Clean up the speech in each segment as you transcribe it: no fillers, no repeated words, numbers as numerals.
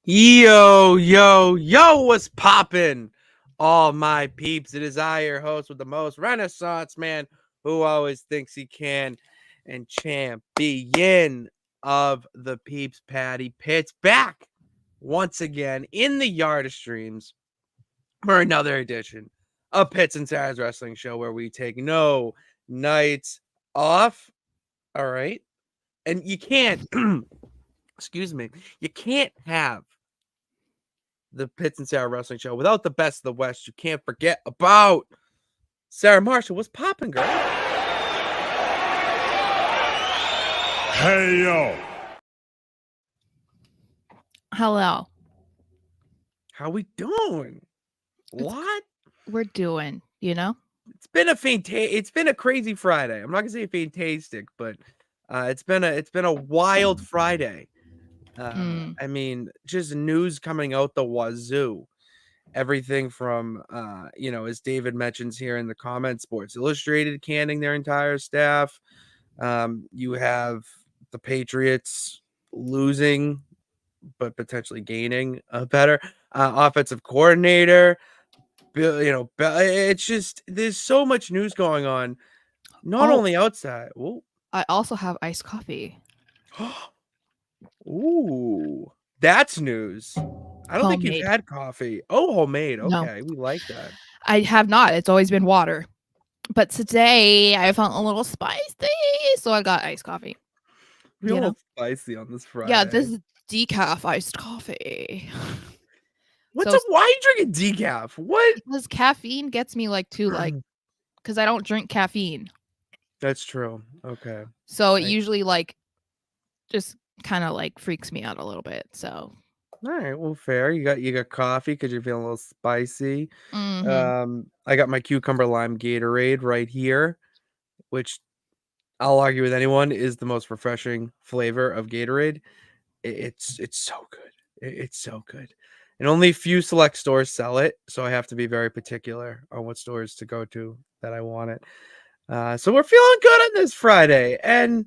Yo, what's poppin'? All my peeps, it is I, your host with the most Renaissance man who always thinks he can, and champion of the peeps, Patty Pitts, back once again in the yard of streams for another edition of Pitts and Sara's Wrestling Show, where we take no nights off. All right. And you can't, excuse me, you can't have the Pitts and Sara Wrestling Show without the best of the West. You can't forget about Sarah Marshall. What's popping, girl? Hey, yo. Hello. How we doing? What? We're doing, It's been a crazy Friday. I'm not gonna say fantastic, but it's been a wild Friday. I mean, just news coming out the wazoo. Everything from as David mentions here in the comments, Sports Illustrated canning their entire staff. You have the Patriots losing but potentially gaining a better offensive coordinator. It's just there's so much news going on, not only outside. Ooh. I also have iced coffee. Ooh, that's news. I don't think Homemade. you've had coffee. Oh, homemade. No. Okay, we like that. I have not. It's always been water. But today I felt a little spicy, so I got iced coffee. We're a little spicy on this Friday. Yeah, this is decaf iced coffee. Why are you drinking decaf? What? Because caffeine gets me because I don't drink caffeine. That's true. Okay. So it usually just kind of freaks me out a little bit. So all right, well, fair. You got coffee because you're feeling a little spicy. mm-hmm. I got my cucumber lime Gatorade right here, which I'll argue with anyone is the most refreshing flavor of Gatorade. It's so good. It's so good. And only a few select stores sell it, so I have to be very particular on what stores to go to that I want it. So we're feeling good on this Friday, and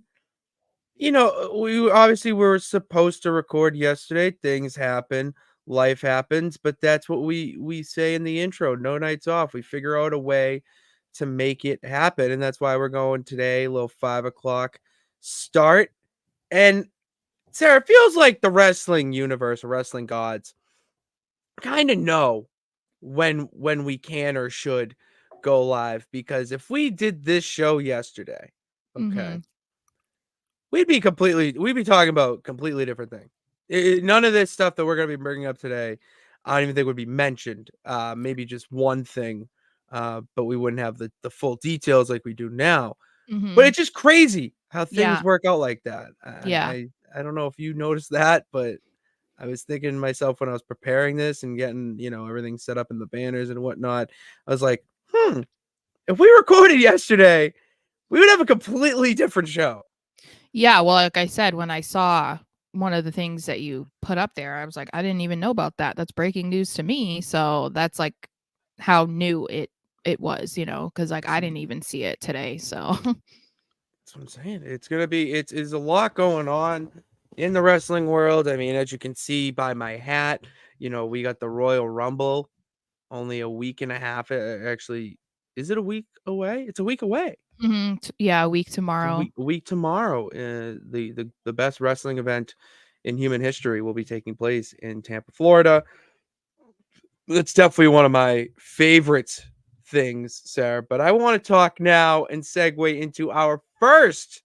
we obviously were supposed to record yesterday. Things happen, life happens, but that's what we say in the intro. No nights off. We figure out a way to make it happen, and that's why we're going today. A little 5:00 start, and Sarah, it feels like the wrestling universe, wrestling gods, kind of know when we can or should go live, because if we did this show yesterday, okay, we'd be talking about completely different thing. None of this stuff that we're going to be bringing up today, I don't even think would be mentioned. Maybe just one thing, but we wouldn't have the full details like we do now. But it's just crazy how things work out like that. I don't know if you noticed that, but I was thinking to myself when I was preparing this and getting, everything set up in the banners and whatnot. I was like, if we recorded yesterday, we would have a completely different show. Yeah, well, like I said, when I saw one of the things that you put up there, I was like, I didn't even know about that. That's breaking news to me. So that's like how new it was, because I didn't even see it today. So that's what I'm saying. It's gonna be it's a lot going on in the wrestling world. I mean, as you can see by my hat, we got the Royal Rumble only a week and a half. Actually, is it a week away? It's a week away. Mm-hmm. Yeah, a week tomorrow. A week tomorrow. The best wrestling event in human history will be taking place in Tampa, Florida. That's definitely one of my favorite things, Sarah. But I want to talk now and segue into our first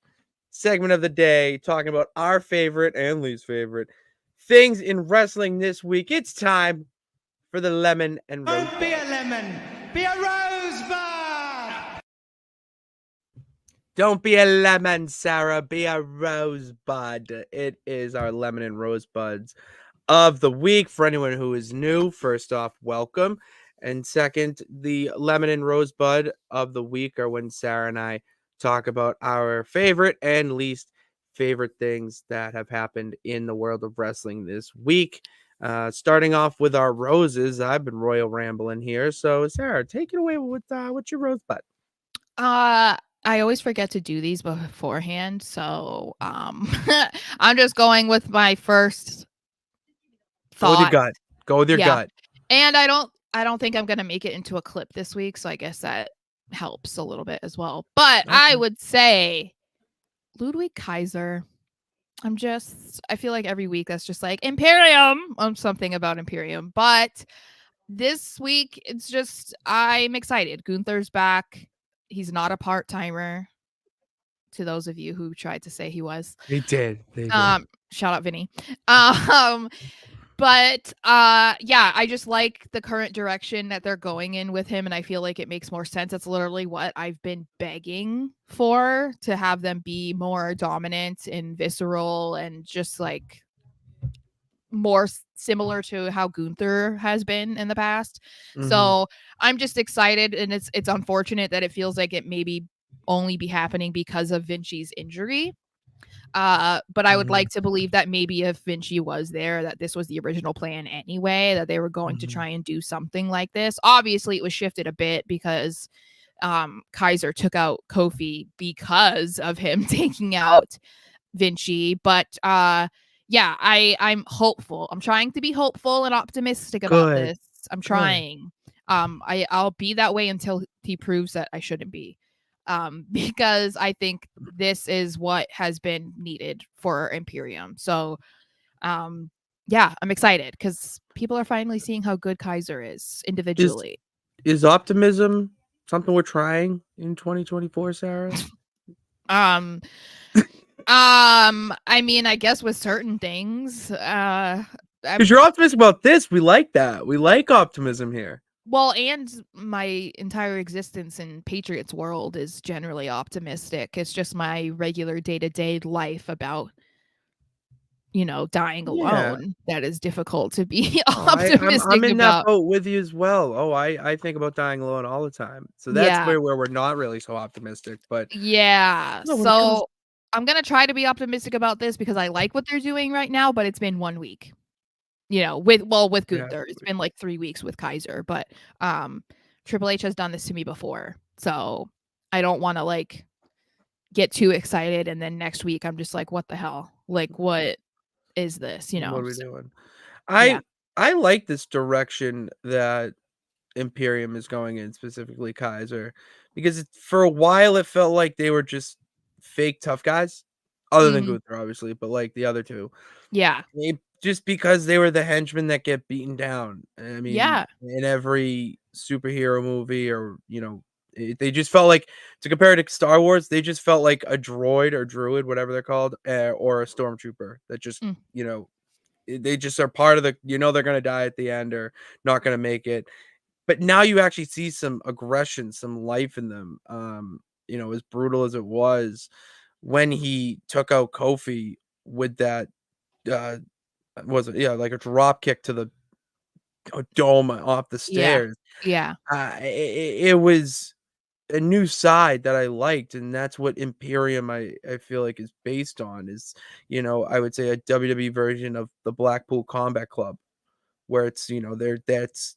segment of the day, talking about our favorite and least favorite things in wrestling this week. It's time for the lemon and rosebud. Don't be a lemon, be a rosebud. Don't be a lemon, Sarah. Be a rosebud. It is our lemon and rosebuds of the week. For anyone who is new, first off, welcome. And second, the lemon and rosebud of the week are when Sarah and I talk about our favorite and least favorite things that have happened in the world of wrestling this week. Starting off with our roses, I've been royal rambling here. So Sarah, take it away with what's your rosebud? I always forget to do these beforehand, so I'm just going with my first Go with your thought. gut. Go with your Yeah. gut. And I don't think I'm gonna make it into a clip this week, so I guess that helps a little bit as well. But I Okay. would say Ludwig Kaiser. I feel like every week that's just like Imperium, something about Imperium. But this week it's just I'm excited. Gunther's back. He's not a part-timer. To those of you who tried to say he was. They did. Shout out Vinny. But yeah, I just like the current direction that they're going in with him, and I feel like it makes more sense. It's literally what I've been begging for, to have them be more dominant and visceral and just like more similar to how Gunther has been in the past. Mhm. So I'm just excited, and it's unfortunate that it feels like it maybe only be happening because of Vinci's injury. But I would like to believe that maybe if Vinci was there, that this was the original plan anyway, that they were going to try and do something like this. Obviously, it was shifted a bit because Kaiser took out Kofi because of him taking out Vinci. But yeah, I'm hopeful. I'm trying to be hopeful and optimistic about Good. this. I'm Good. trying. I'll be that way until he proves that I shouldn't be. Because I think this is what has been needed for Imperium. So, yeah, I'm excited because people are finally seeing how good Kaiser is individually. Is optimism something we're trying in 2024, Sarah? I mean, I guess with certain things, Because you're optimistic about this. We like that. We like optimism here. well, and my entire existence in Patriots world is generally optimistic. It's just my regular day-to-day life about, dying alone that is difficult to be optimistic I'm in about. that boat with you as well. Oh, I think about dying alone all the time. So that's Yeah. where we're not really so optimistic. But Yeah. no, when it comes, So I'm gonna try to be optimistic about this because I like what they're doing right now, but it's been 1 week. With Yeah. Gunther. It's been like 3 weeks with Kaiser, but Triple H has done this to me before. So I don't want to like get too excited and then next week I'm just like, what the hell? Like, what is this? what are we So, doing? yeah. I like this direction that Imperium is going in, specifically Kaiser, because for a while it felt like they were just fake tough guys, other than Mhm. Gunther, obviously, but like the other two. Yeah. Just because they were the henchmen that get beaten down. I mean, Yeah. in every superhero movie or, they just felt like, to compare it to Star Wars, they just felt like a droid or druid, whatever they're called, or a stormtrooper that just, Mm. they just are part of they're going to die at the end or not going to make it. But now you actually see some aggression, some life in them. As brutal as it was when he took out Kofi with that, uh, was it? Yeah, like a drop kick to the dome off the Yeah. stairs. Yeah. It was a new side that I liked, and that's what Imperium I feel like is based on. Is I would say a WWE version of the Blackpool Combat Club, where it's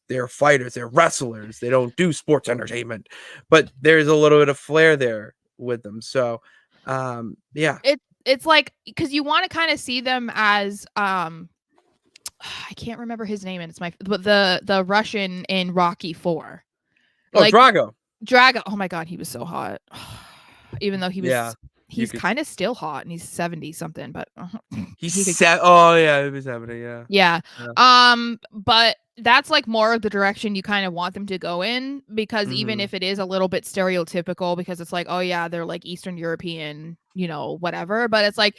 they're fighters, they're wrestlers, they don't do sports entertainment, but there's a little bit of flair there with them. So, yeah, It's like because you want to kind of see them as I can't remember his name, and it's but the Russian in Rocky 4. oh, Like Drago, Drago. Oh my god, he was so hot. Even though yeah, you he's could. kind of still hot and he's 70 something, but He he could. said, "Oh yeah, it was happening." Yeah, Yeah. yeah. But that's like more of the direction you kind of want them to go in because even Mhm. if it is a little bit stereotypical because it's like, oh yeah, they're like Eastern European, whatever, but it's like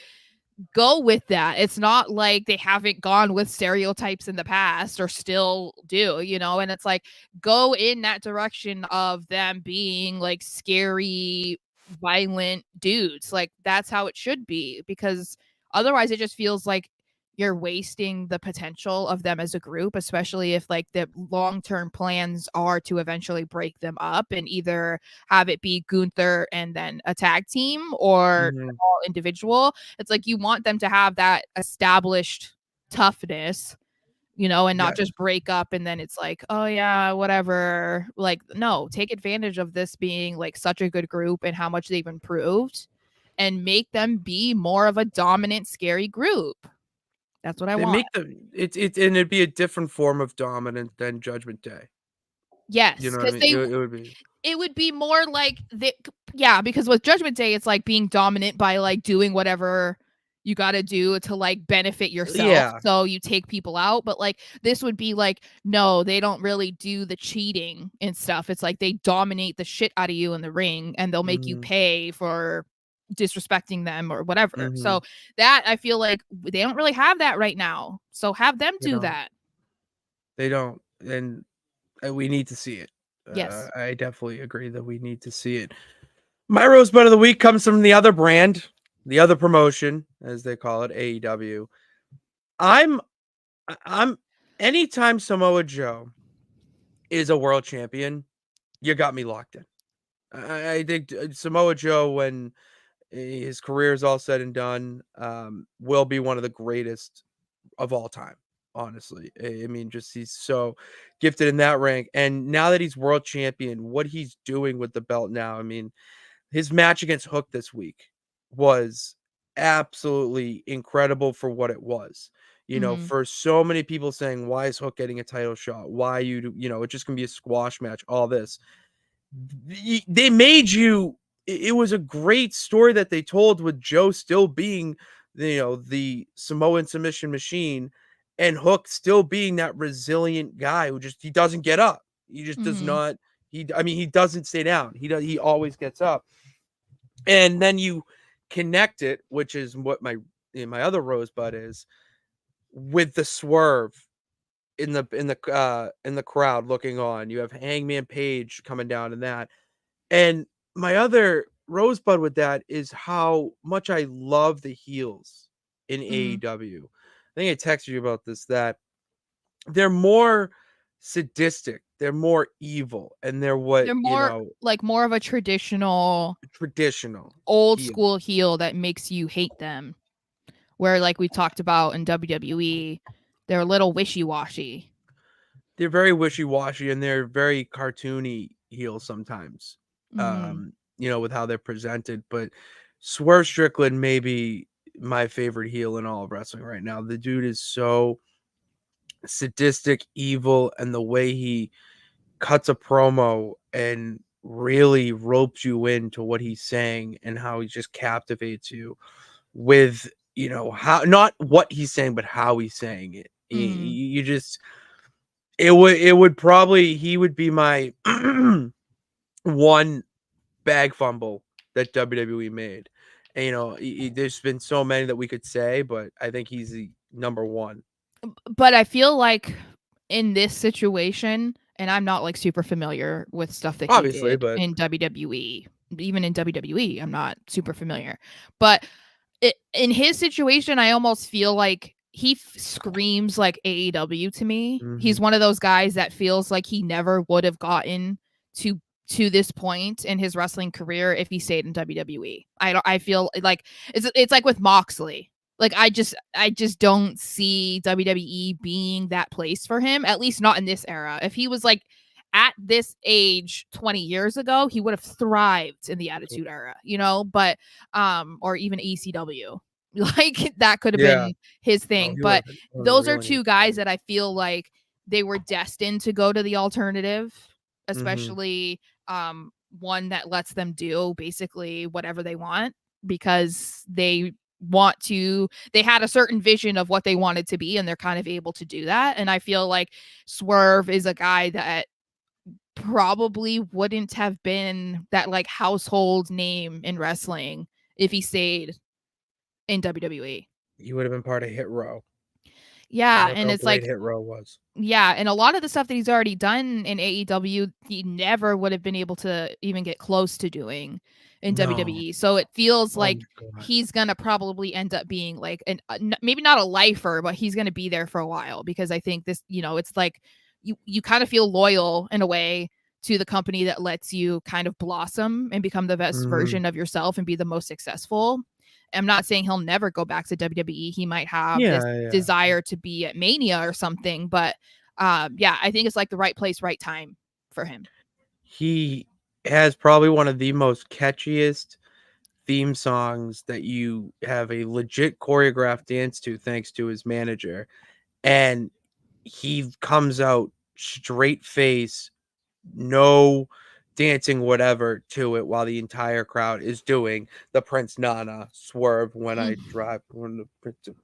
go with that. It's not like they haven't gone with stereotypes in the past or still do, and it's like go in that direction of them being like scary, violent dudes. Like that's how it should be because otherwise it just feels like you're wasting the potential of them as a group, especially if like the long-term plans are to eventually break them up and either have it be Gunther and then a tag team or Mhm. all individual. It's like you want them to have that established toughness, and not Yes. just break up and then it's like, oh yeah, whatever. Like, no, take advantage of this being like such a good group and how much they've improved and make them be more of a dominant, scary group. That's what I They want. make the it's and it'd be a different form of dominant than Judgment Day. Yes, You know what I because mean? It would be. it would be more like yeah, because with Judgment Day, it's like being dominant by like doing whatever you got to do to like benefit yourself. Yeah. So you take people out, but like this would be like, no, they don't really do the cheating and stuff. It's like they dominate the shit out of you in the ring and they'll make you Mhm. pay for disrespecting them or whatever. Mhm. So that I feel like they don't really have that right now. So have them They do don't. that. They don't, and we need to see it. Yes. I definitely agree that we need to see it. My Rosebud of the Week comes from the other brand, the other promotion, as they call it, AEW. I'm anytime Samoa Joe is a world champion, you got me locked in. I think Samoa Joe, when his career is all said and done, will be one of the greatest of all time. Honestly, I mean, just he's so gifted in that rank. And now that he's world champion, what he's doing with the belt now, I mean, his match against Hook this week was absolutely incredible for what it was. You know, Mhm. for so many people saying, why is Hook getting a title shot? Why it's just gonna be a squash match, all this. They made you it was a great story that they told with Joe still being the Samoan submission machine and Hook still being that resilient guy who just he doesn't get up. He just does Mhm. not he doesn't stay down. He always gets up. And then you connect it, which is what my other rosebud is, with the swerve in the crowd looking on. You have Hangman Page coming down in that. And my other rosebud with that is how much I love the heels in Mhm. AEW. I think I texted you about this, that they're more sadistic, they're more evil, and they're what, They're more of a traditional old heel. school heel that makes you hate them. Where like we talked about in WWE, they're a little wishy-washy. They're very wishy-washy and they're very cartoony heels sometimes. Mhm. With how they're presented, but Swerve Strickland may be my favorite heel in all of wrestling right now. The dude is so sadistic, evil, and the way he cuts a promo and really ropes you into what he's saying and how he just captivates you with, how not what he's saying, but how he's saying it. Mhm. You just it would probably he would be my one bag fumble that WWE made. And, there's been so many that we could say, but I think he's the number one. But I feel like in this situation, and I'm not like super familiar with stuff that he Obviously, did but in WWE. Even in WWE, I'm not super familiar. But in his situation, I almost feel like he screams like AEW to me. mhm. He's one of those guys that feels like he never would have gotten to this point in his wrestling career if he stayed in WWE. I feel like it's like with Moxley. Like I just don't see WWE being that place for him, at least not in this era. If he was like at this age 20 years ago, he would have thrived in the Attitude Era, but or even ECW. Like that could have Yeah. been his Oh, thing. he would But have been one of the those are real two names. guys that I feel like they were destined to go to the alternative, Mhm. especially one that lets them do basically whatever they want because they had a certain vision of what they wanted to be and they're kind of able to do that. And I feel like Swerve is a guy that probably wouldn't have been that like household name in wrestling if he stayed in WWE. He would have been part of Hit Row. And Yeah, look and how it's great like Hit Row was. yeah, and a lot of the stuff that he's already done in AEW, he never would have been able to even get close to doing in No. WWE. So it feels Oh like my god. he's gonna probably end up being like maybe not a lifer, but he's gonna be there for a while because I think this, it's like you kind of feel loyal in a way to the company that lets you kind of blossom and become the best Mhm. version of yourself and be the most successful. I'm not saying he'll never go back to WWE. He might have this Yeah, yeah. desire to be at Mania or something, but yeah, I think it's like the right place, right time for him. He has probably one of the most catchiest theme songs that you have a legit choreographed dance to thanks to his manager, and he comes out straight face, no dancing whatever to it, while the entire crowd is doing the Prince Nana swerve when I drive, when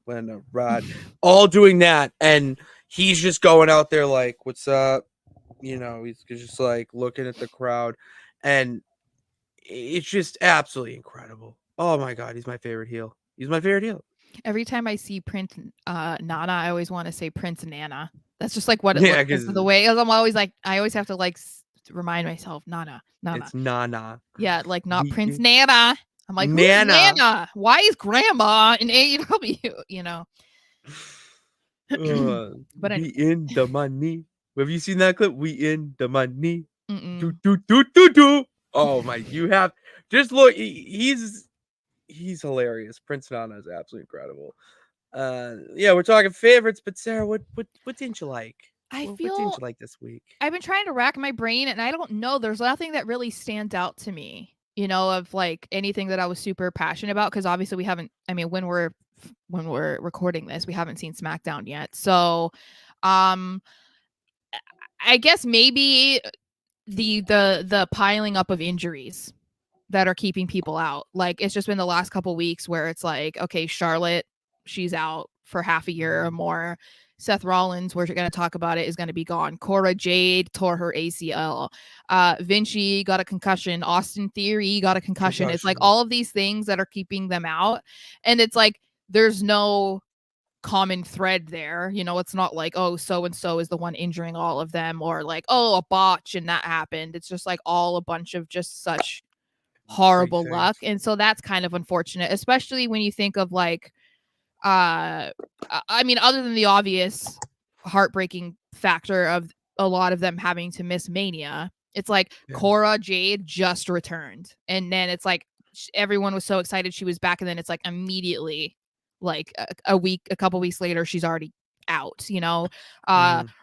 I ride, all doing that, and he's just going out there like, what's up? He's just like looking at the crowd, and it's just absolutely incredible. Oh my god, he's my favorite heel. He's my favorite heel. Every time I see Prince Nana, I always want to say Prince Nana. That's just like what it Yeah, looks because of the way. I'm always like, I always have to like remind myself, Nana. it's Nana. Yeah, like not We- Prince Nana. I'm like, who's Nana. Nana? Why is Grandma in AEW? You know. But We in the money. Have you seen that clip? We in the money. mm-mm. Do. Oh my! You have just look. He's hilarious. Prince Nana is absolutely incredible. Yeah, we're talking favorites, but Sarah, what didn't you like? What didn't you like this week? I've been trying to rack my brain, and I don't know. There's nothing that really stands out to me. Of like anything that I was super passionate about, because obviously we haven't. I mean, when we're recording this, we haven't seen SmackDown yet. So, I guess maybe the piling up of injuries that are keeping people out. Like it's just been the last couple weeks where it's like, okay, Charlotte, she's out for half a year or more. Seth Rollins, we're going to talk about it, is going to be gone. Cora Jade tore her ACL. Vinci got a concussion. Austin Theory got a concussion. It's like all of these things that are keeping them out. And it's like there's no common thread there. It's not like, oh, so and so is the one injuring all of them, or like, oh, a botch and that happened. It's just like all a bunch of just such horrible luck. And so that's kind of unfortunate, especially when you think of like I mean, other than the obvious heartbreaking factor of a lot of them having to miss Mania, it's like Cora Jade just returned, and then it's like everyone was so excited she was back, and then it's like immediately like a couple weeks later she's already out.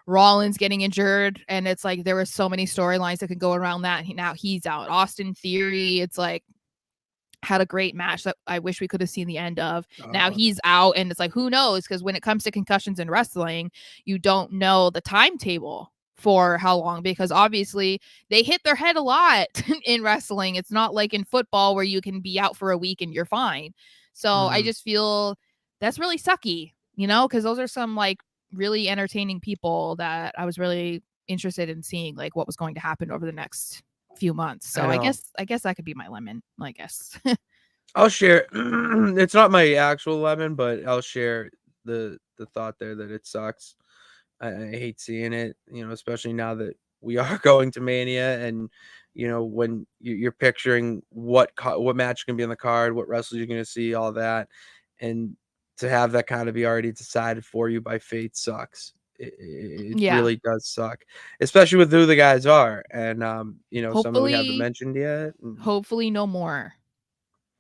Rollins getting injured, and it's like there were so many storylines that could go around that, and now he's out. Austin Theory, it's like had a great match that I wish we could have seen the end of. Now he's out, and it's like, who knows? Because when it comes to concussions in wrestling, you don't know the timetable for how long, because obviously they hit their head a lot in wrestling. It's not like in football where you can be out for a week and you're fine. So I just feel that's really sucky, because those are some like really entertaining people that I was really interested in seeing like what was going to happen over the next few months. So I guess that could be my lemon, I guess. I'll share. It's not my actual lemon, but I'll share the thought there that it sucks. I hate seeing it, especially now that we are going to Mania, and when you're picturing what match is going to be on the card, what wrestlers you're going to see, all that, and to have that kind of be already decided for you by fate sucks. It really does suck, especially with who the guys are, and some we haven't mentioned yet. Hopefully no more.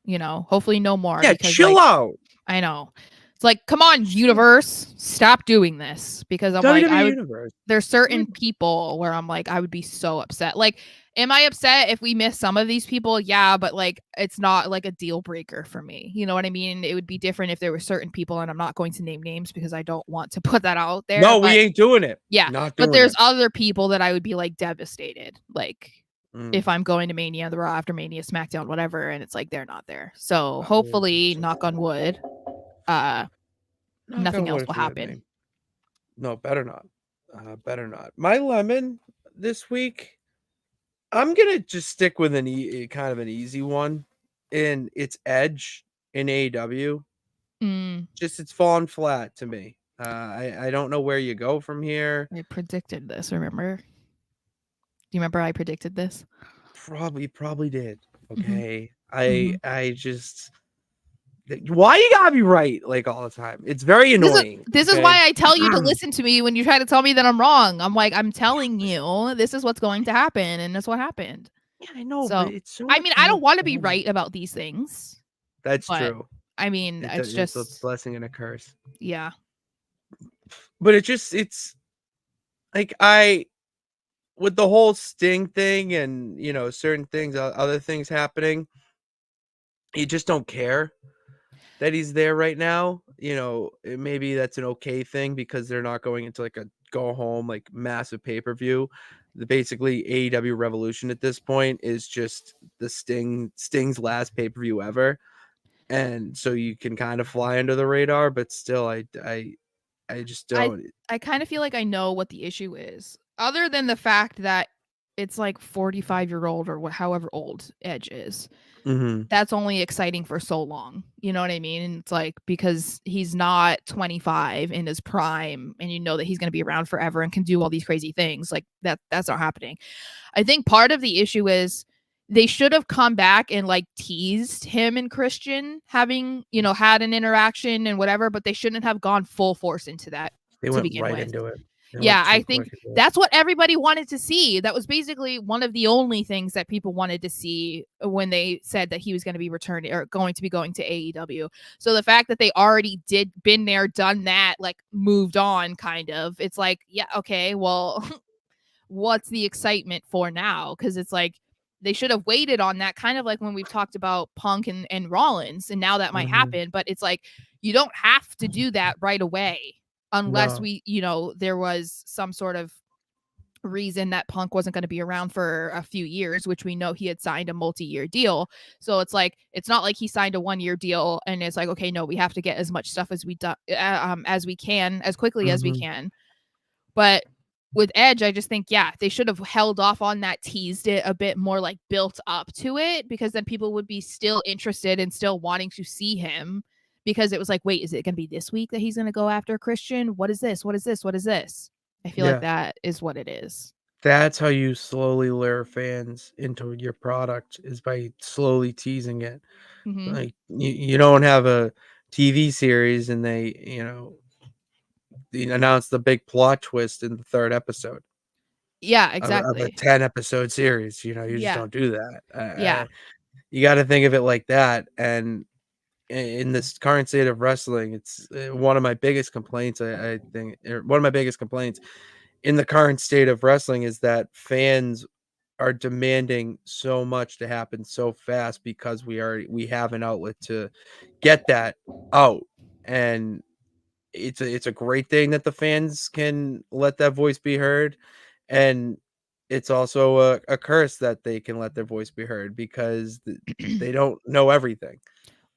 Hopefully no more. Yeah, because, chill out. I know. It's like, come on, universe, stop doing this. Because I'm WWE like, there's certain people where I'm like, I would be so upset. Like, am I upset if we miss some of these people? Yeah, but like, it's not like a deal breaker for me. You know what I mean? It would be different if there were certain people, and I'm not going to name names because I don't want to put that out there. No, we ain't doing it. Yeah, not but there's other people that I would be like devastated. Like, if I'm going to Mania, the Raw after Mania, SmackDown, whatever, and it's like they're not there. So hopefully, knock on wood, nothing else will happen. No, better not. Better not. My lemon this week, I'm gonna just stick with kind of an easy one, and it's Edge in AEW. Just it's fallen flat to me. I don't know where you go from here. I predicted this. Remember? Do you remember I predicted this? Probably did. Okay. I just, why you gotta be right like all the time? It's very annoying. This is why I tell you to listen to me when you try to tell me that I'm wrong. I'm like, I'm telling you this is what's going to happen, and that's what happened. Yeah, I know, so, but it's so I mean, I don't want to be right about these things. That's true. I mean, it's just a blessing and a curse. Yeah. But it's like with the whole Sting thing and certain things, other things happening, you just don't care that he's there right now. Maybe that's an okay thing because they're not going into like a go home like massive pay-per-view. Basically AEW Revolution at this point is just the Sting's last pay-per-view ever. And so you can kind of fly under the radar, but still I just don't. I kind of feel like I know what the issue is, other than the fact that it's like 45-year-old or however old Edge is. Mm-hmm. That's only exciting for so long. You know what I mean? And it's like, because he's not 25 in his prime and you know that he's going to be around forever and can do all these crazy things. Like that's not happening. I think part of the issue is they should have come back and like teased him and Christian having, had an interaction and whatever, but they shouldn't have gone full force into that They to went begin right with. into it. Yeah, I think that's what everybody wanted to see. That was basically one of the only things that people wanted to see when they said that he was going to be returning or going to AEW. So the fact that they already been there, done that, like moved on kind of, it's like, yeah, okay, well, what's the excitement for now? Because it's like they should have waited on that, kind of like when we've talked about Punk and Rollins, and now that might happen, but it's like you don't have to do that right away unless there was some sort of reason that Punk wasn't going to be around for a few years, which we know he had signed a multi-year deal. So it's like, it's not like he signed a 1-year deal and it's like, okay, no, we have to get as much stuff as we can, as quickly as we can. But with Edge, I just think, yeah, they should have held off on that, teased it a bit more, like built up to it, because then people would be still interested and still wanting to see him, because it was like, wait, is it going to be this week that he's going to go after Christian? What is this? What is this? What is this? I feel like that is what it is. That's how you slowly lure fans into your product, is by slowly teasing it. Mm-hmm. Like you don't have a TV series and they announce the big plot twist in the 3rd episode. Yeah, Of a exactly. 10 episode series. You just don't do that. Yeah. You got to think of it like that. And in this current state of wrestling, it's one of my biggest complaints. I think one of my biggest complaints in the current state of wrestling is that fans are demanding so much to happen so fast because we have an outlet to get that out. And it's a great thing that the fans can let that voice be heard, and it's also a curse that they can let their voice be heard because they don't know everything.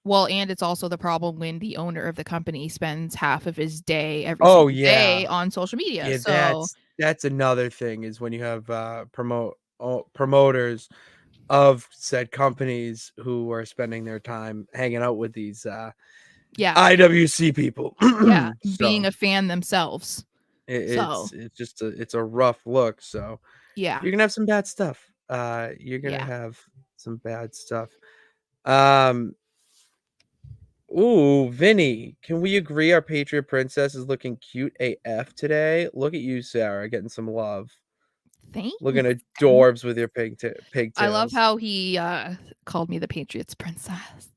Well, and it's also the problem when the owner of the company spends half of his day every Oh single day on social media. yeah, So that's another thing, is when you have promoters of said companies who are spending their time hanging out with these yeah, IWC people. yeah, being So a fan themselves. So it's just it's a rough look. So yeah, you're gonna have some bad stuff. You're gonna yeah. have some bad stuff. Um, Ooh, Vinny, can we agree our Patriot Princess is looking cute AF today? Look at you, Sarah, getting some love. Thanks. Looking adorbs with your pigtails. I love how he called me the Patriots princess.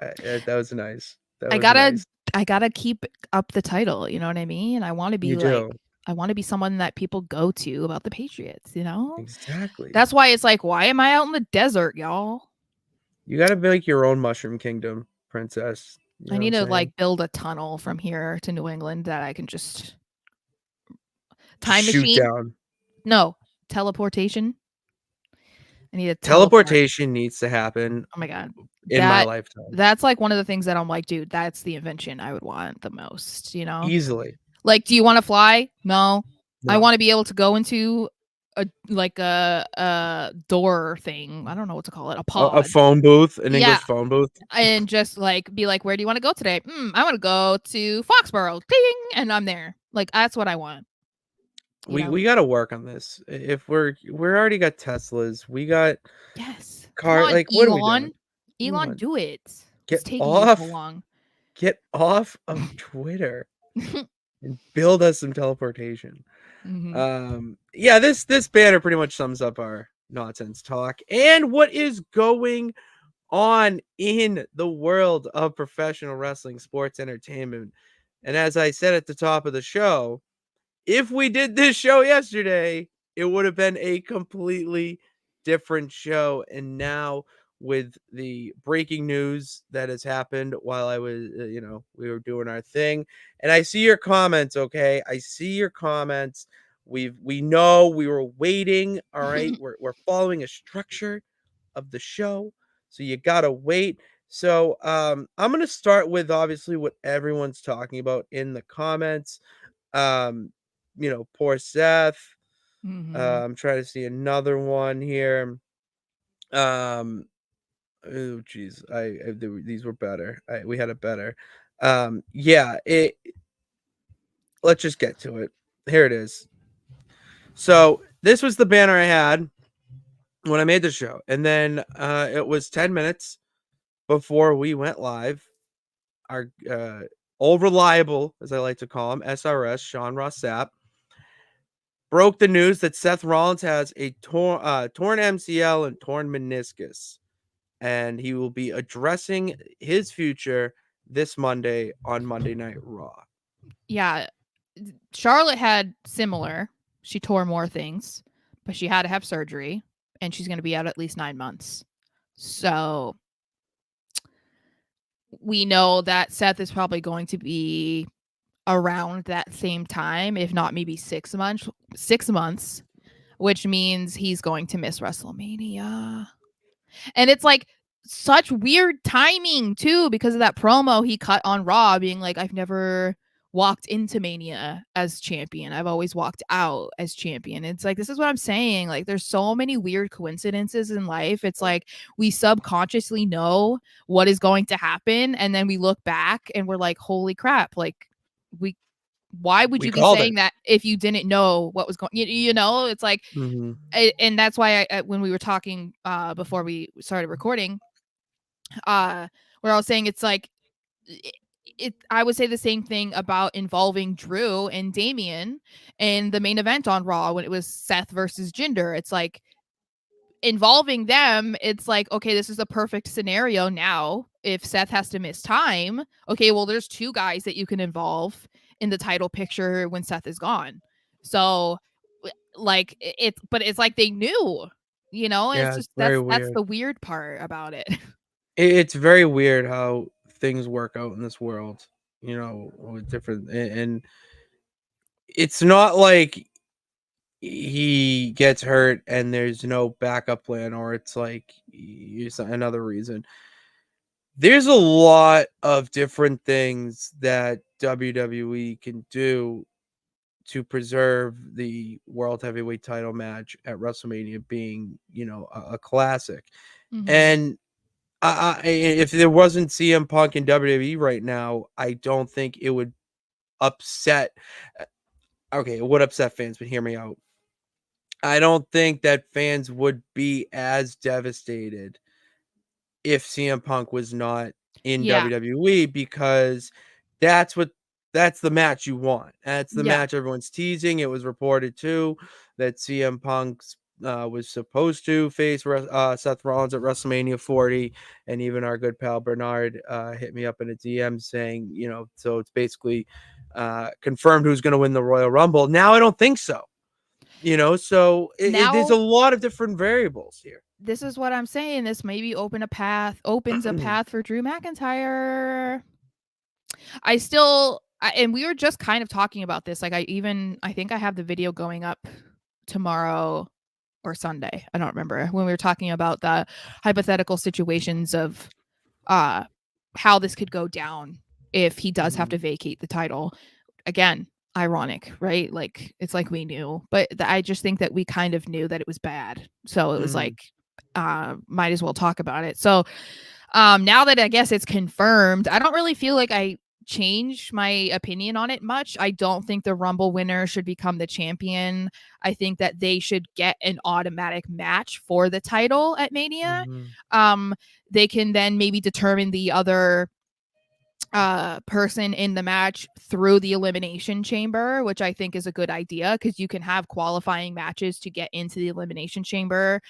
That was nice. That I was gotta nice. I gotta keep up the title, you know what I mean? I want to be You do. I want to be someone that people go to about the Patriots, Exactly. That's why it's like, why am I out in the desert, y'all? You gotta make your own Mushroom Kingdom, princess. You I know need what to I'm saying? build a tunnel from here to New England that I can just time Shoot machine. down. No, teleportation. I need a Teleportation needs to happen. Oh my god. In my lifetime. That's like one of the things that I'm like, dude, that's the invention I would want the most, Easily. Like, do you want to fly? No. I want to be able to go into a door thing. I don't know what to call it. A pod. A phone booth, an English phone booth. And just be like, where do you want to go today? I want to go to Foxborough. Ding! And I'm there. Like, that's what I want. We got to work on this. If we're already got Teslas, we got car. Come on, like, what are we doing? Elon, do it. Get taking off. You so long. Get off of Twitter and build us some teleportation. Yeah, this banner pretty much sums up our nonsense talk and what is going on in the world of professional wrestling, sports entertainment. And as I said at the top of the show, if we did this show yesterday, it would have been a completely different show. And now with the breaking news that has happened while I was, we were doing our thing. And I see your comments, okay? I see your comments. We know we were waiting, all right? We're following a structure of the show, so you gotta wait. So I'm gonna start with obviously what everyone's talking about in the comments. Poor Seth. I'm trying to see another one here. Oh geez, these were better. We had it better. Yeah, let's just get to it. Here it is. So this was the banner I had when I made the show, and then it was 10 minutes before we went live. Our old reliable, as I like to call him, SRS Sean Ross Sapp, broke the news that Seth Rollins has a torn MCL and torn meniscus, and he will be addressing his future this Monday on Monday Night Raw. Yeah, Charlotte had similar. She tore more things, but she had to have surgery, and she's going to be out at least 9 months. So we know that Seth is probably going to be around that same time, if not maybe 6 months. 6 months, which means he's going to miss WrestleMania. And it's like such weird timing too, because of that promo he cut on Raw being like, I've never walked into Mania as champion. I've always walked out as champion. It's like, this is what I'm saying. Like, there's so many weird coincidences in life. It's like we subconsciously know what is going to happen, and then we look back and we're like, holy crap, like why would you be saying that if you didn't know what was going? It's like, and that's why when we were talking before we started recording, where I was saying it's like I would say the same thing about involving Drew and Damian in the main event on Raw when it was Seth versus Jinder. It's like involving them, it's like, okay, this is a perfect scenario now. If Seth has to miss time, okay, well, there's two guys that you can involve in the title picture when Seth is gone. So like but it's like they knew, it's just that's the weird part about it. It's very weird how things work out in this world, with different, and it's not like he gets hurt and there's no backup plan, or it's like another reason. There's a lot of different things that WWE can do to preserve the World Heavyweight title match at WrestleMania being, a classic. And if there wasn't CM Punk in WWE right now, I don't think it would upset. Okay, it would upset fans, but hear me out. I don't think that fans would be as devastated if CM Punk was not in WWE, because that's the match you want. That's the match everyone's teasing. It was reported too that CM Punk was supposed to face Seth Rollins at WrestleMania 40, and even our good pal Bernard hit me up in a DM saying, so it's basically confirmed who's going to win the Royal Rumble. Now I don't think so. So there's a lot of different variables here. This is what I'm saying. This maybe opens a path for Drew McIntyre. And we were just kind of talking about this. Like I think I have the video going up tomorrow or Sunday. I don't remember, when we were talking about the hypothetical situations of how this could go down if he does have to vacate the title. Again, ironic, right? Like, it's like we knew, but I just think that we kind of knew that it was bad. So it was like, might as well talk about it. So now that I guess it's confirmed, I don't really feel like I changed my opinion on it much. I don't think the Rumble winner should become the champion. I think that they should get an automatic match for the title at Mania. They can then maybe determine the other person in the match through the elimination chamber, which I think is a good idea, because you can have qualifying matches to get into the elimination chamber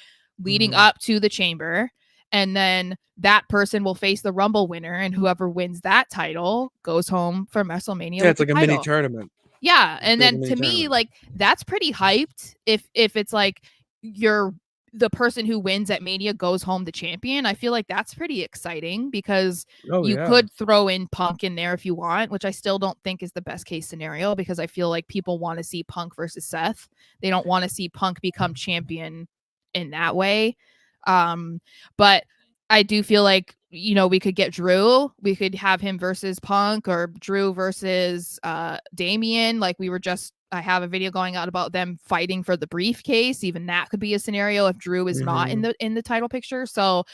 leading up to the chamber, and then that person will face the Rumble winner, and whoever wins that title goes home from WrestleMania. Yeah, it's like a mini tournament. Yeah, and then to me, like, that's pretty hyped if it's like you're the person who wins at Mania goes home the champion. I feel like that's pretty exciting because you could throw in Punk in there if you want, which I still don't think is the best case scenario because I feel like people want to see Punk versus Seth. They don't want to see Punk become champion in that way. But I do feel like, we could get Drew. We could have him versus Punk or Drew versus Damian. Like I have a video going out about them fighting for the briefcase. Even that could be a scenario if Drew is not in the title picture. So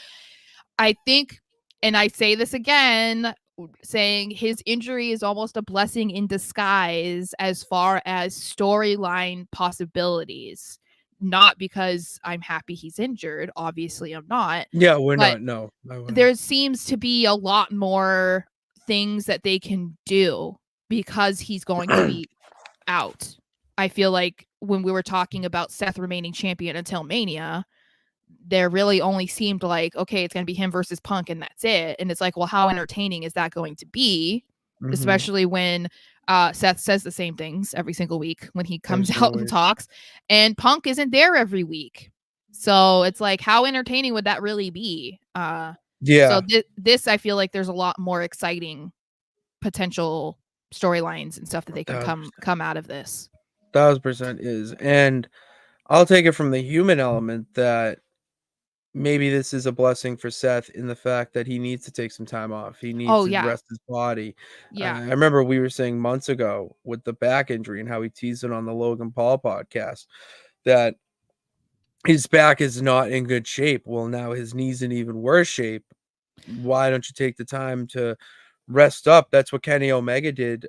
I think, and I say this again, saying his injury is almost a blessing in disguise as far as storyline possibilities. Not because I'm happy he's injured. Obviously, I'm not. Yeah, we're not. No. There seems to be a lot more things that they can do because he's going to be out. I feel like when we were talking about Seth remaining champion until Mania, there really only seemed like, okay, it's going to be him versus Punk and that's it. And it's like, well, how entertaining is that going to be? Especially when Seth says the same things every single week when he comes out and talks, and Punk isn't there every week. So it's like, how entertaining would that really be? So this, I feel like there's a lot more exciting potential storylines and stuff that they can come out of this. 1000% is. And I'll take it from the human element that maybe this is a blessing for Seth in the fact that he needs to take some time off. He needs to rest his body. Yeah. I remember we were saying months ago with the back injury and how he teased it on the Logan Paul podcast that his back is not in good shape. Well, now his knee's in even worse shape. Why don't you take the time to rest up? That's what Kenny Omega did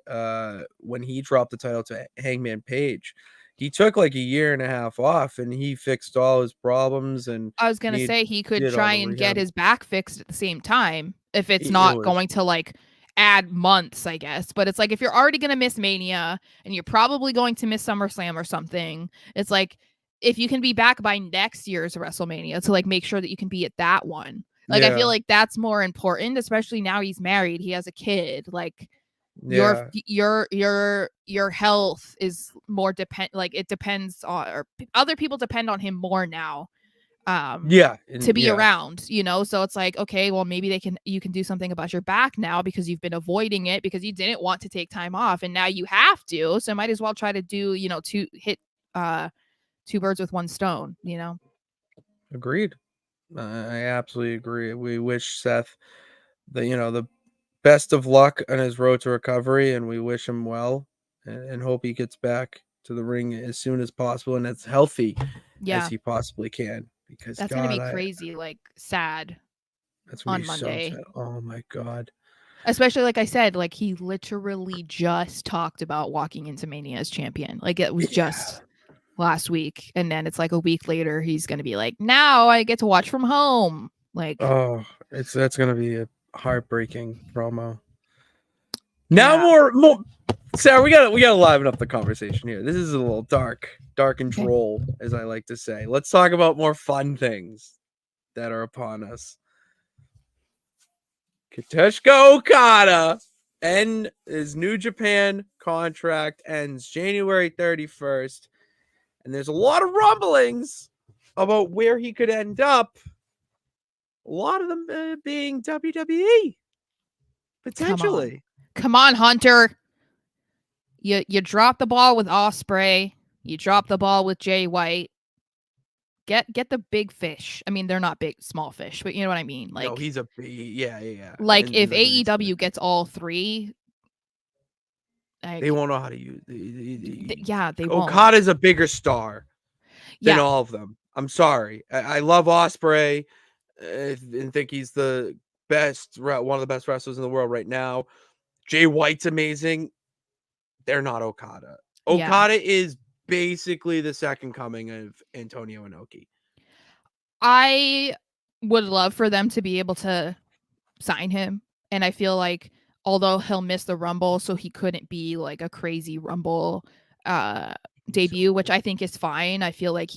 when he dropped the title to Hangman Page. He took like a year and a half off and he fixed all his problems. And I was going to say he could try and get his back fixed at the same time if it's not going to like add months, I guess. But it's like, if you're already going to miss Mania and you're probably going to miss SummerSlam or something, it's like, if you can be back by next year's WrestleMania to like make sure that you can be at that one. Like, I feel like that's more important, especially now he's married. He has a kid. Like, your health is more it depends on, or other people depend on him more now. To be around, so it's like, okay, well, maybe you can do something about your back now because you've been avoiding it because you didn't want to take time off and now you have to, so might as well try to do, two birds with one stone. Agreed. I absolutely agree. We wish Seth the best of luck on his road to recovery, and we wish him well and hope he gets back to the ring as soon as possible and as healthy as he possibly can, because that's going to be crazy, like sad. That's on Monday. So sad. Oh my God. Especially, like I said, like he literally just talked about walking into Mania as champion. Like it was just last week, and then it's like a week later he's going to be like, now I get to watch from home. Like, oh, that's going to be a heartbreaking promo. Now more Sarah, we gotta liven up the conversation here. This is a little dark and droll, as I like to say. Let's talk about more fun things that are upon us. Kazuchika Okada and his New Japan contract ends January 31st, and there's a lot of rumblings about where he could end up. A lot of them being WWE. Potentially. Come on, Hunter. You dropped the ball with Ospreay. You dropped the ball with Jay White. Get the big fish. I mean, they're not big, small fish, but you know what I mean. Like, no, he's a big, yeah. Like, if AEW gets all three, like, they won't know how to use. They won't. Okada's a bigger star than all of them. I'm sorry. I love Ospreay and think he's the best, one of the best wrestlers in the world right now. Jay White's amazing. They're not Okada. Okada is basically the second coming of Antonio Inoki. I would love for them to be able to sign him. And I feel like, although he'll miss the Rumble, so he couldn't be like a crazy Rumble debut, which I think is fine. I feel like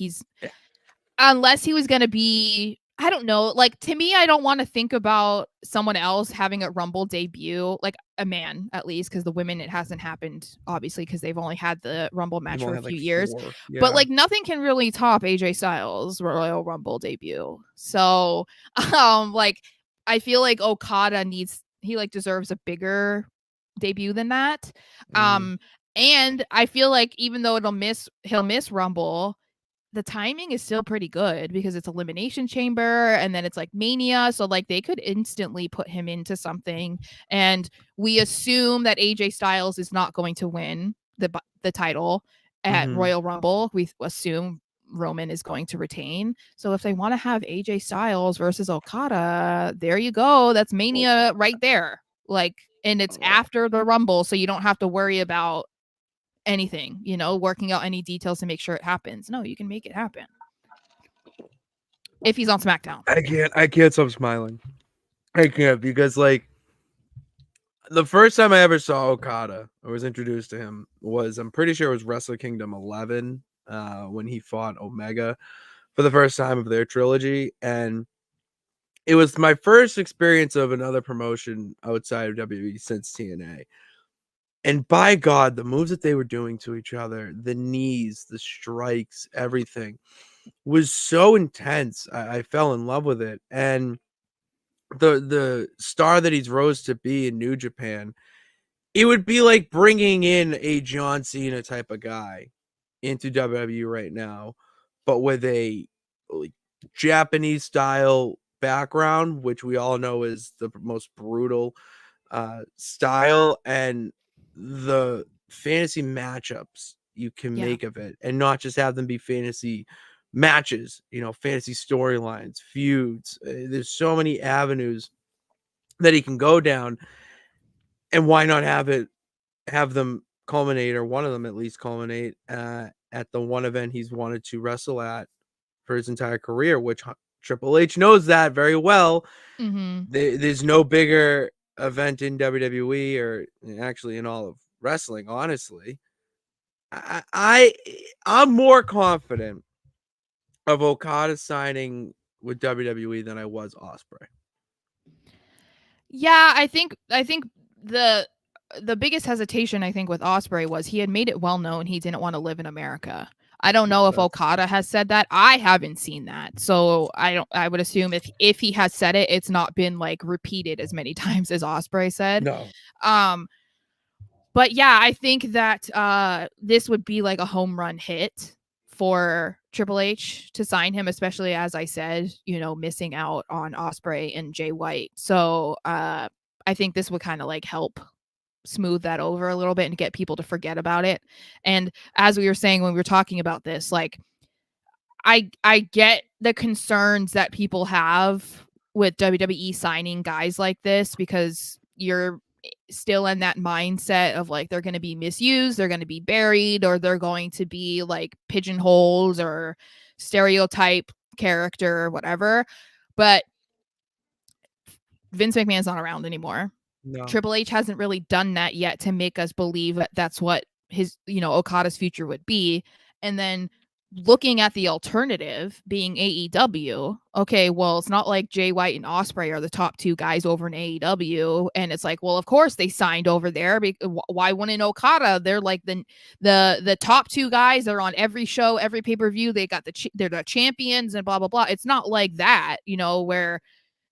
unless he was going to be I don't know. Like, to me, I don't want to think about someone else having a Rumble debut, like a man at least, because the women, it hasn't happened, obviously, because they've only had the Rumble match They've for only a had few like years. 4. But Yeah. like, nothing can really top AJ Styles' Royal Rumble debut. So, like, I feel like Okada deserves a bigger debut than that. Mhm. And I feel like even though he'll miss Rumble, the timing is still pretty good because it's Elimination Chamber and then it's like Mania. So like they could instantly put him into something. And we assume that AJ Styles is not going to win the title at Mhm. Royal Rumble. We assume Roman is going to retain. So if they want to have AJ Styles versus Okada, there you go. That's Mania right there. Like, and it's after the Rumble, so you don't have to worry about anything, working out any details to make sure it happens. No, you can make it happen. If he's on SmackDown. I can't stop smiling. I can't, because like the first time I ever saw Okada or was introduced to him was, I'm pretty sure it was Wrestle Kingdom 11, when he fought Omega for the first time of their trilogy. And it was my first experience of another promotion outside of WWE since TNA. And by God, the moves that they were doing to each other, the knees, the strikes, everything was so intense. I fell in love with it. And the star that he's rose to be in New Japan, it would be like bringing in a John Cena type of guy into WWE right now, but with a like Japanese style background, which we all know is the most brutal style, and the fantasy matchups you can Yeah. make of it, and not just have them be fantasy matches, fantasy storylines, feuds. There's so many avenues that he can go down, and why not have them culminate, or one of them at least culminate at the one event he's wanted to wrestle at for his entire career, which Triple H knows that very well. Mm-hmm. There's no bigger event in WWE, or actually in all of wrestling, honestly. I'm more confident of Okada signing with WWE than I was Ospreay. Yeah, I think the biggest hesitation I think with Osprey was he had made it well known he didn't want to live in America. I don't know if Okada has said that. I haven't seen that. So I would assume if he has said it, it's not been like repeated as many times as Osprey said. No. But yeah, I think that this would be like a home run hit for Triple H to sign him, especially as I said, missing out on Osprey and Jay White. So I think this would kind of like help smooth that over a little bit and get people to forget about it. And as we were saying when we were talking about this, like I get the concerns that people have with WWE signing guys like this, because you're still in that mindset of like they're going to be misused, they're going to be buried, or they're going to be like pigeonholed or stereotype character or whatever. But Vince McMahon's not around anymore. No. Triple H hasn't really done that yet to make us believe that that's what his, Okada's future would be. And then looking at the alternative being AEW, okay, well, it's not like Jay White and Osprey are the top two guys over in AEW, and it's like, well, of course they signed over there. Why wouldn't Okada? They're like the top two guys. They're on every show, every pay per view. They're the champions and blah blah blah. It's not like that, where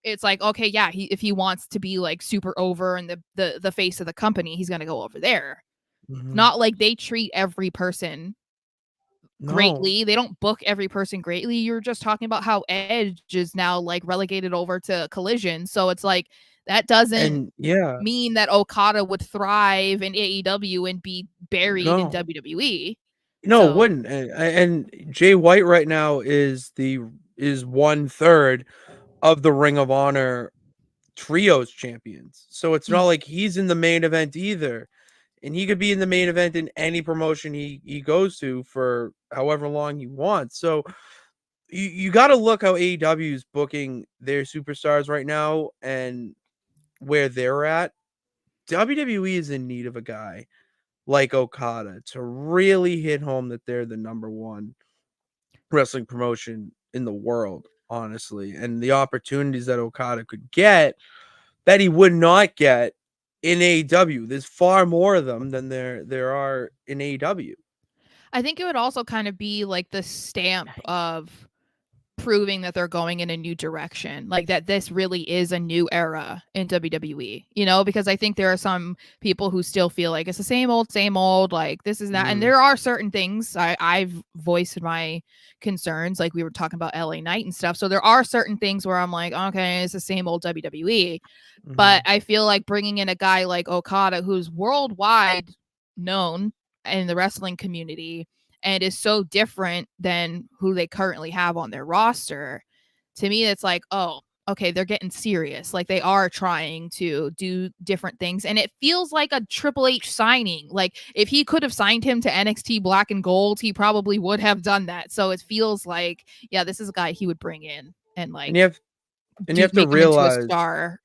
it's like, okay, yeah, if he wants to be like super over and the face of the company, he's gonna go over there. Mm-hmm. Not like they treat every person greatly. They don't book every person greatly. You're just talking about how Edge is now like relegated over to Collision. So it's like that doesn't mean that Okada would thrive in AEW and be buried in WWE. No, it wouldn't. And Jay White right now is 1/3 of the Ring of Honor trios champions. So it's not like he's in the main event either. And he could be in the main event in any promotion he goes to for however long he wants. So you got to look how AEW is booking their superstars right now and where they're at. WWE is in need of a guy like Okada to really hit home that they're the number one wrestling promotion in the world honestly, and the opportunities that Okada could get that he would not get in AEW. There's far more of them than there are in AEW. I think it would also kind of be like the stamp of proving that they're going in a new direction, like that this really is a new era in WWE, you know, because I think there are some people who still feel like it's the same old, like this is that. And there are certain things I've voiced my concerns, like we were talking about LA Knight and stuff. So there are certain things where I'm like, okay, it's the same old WWE. But I feel like bringing in a guy like Okada, who's worldwide known in the wrestling community, and is so different than who they currently have on their roster. To me, it's like, oh, okay, they're getting serious. Like they are trying to do different things. And it feels like a Triple H signing. Like if he could have signed him to NXT Black and Gold, he probably would have done that. So it feels like, yeah, this is a guy he would bring in and like and you have to make him into a realize star.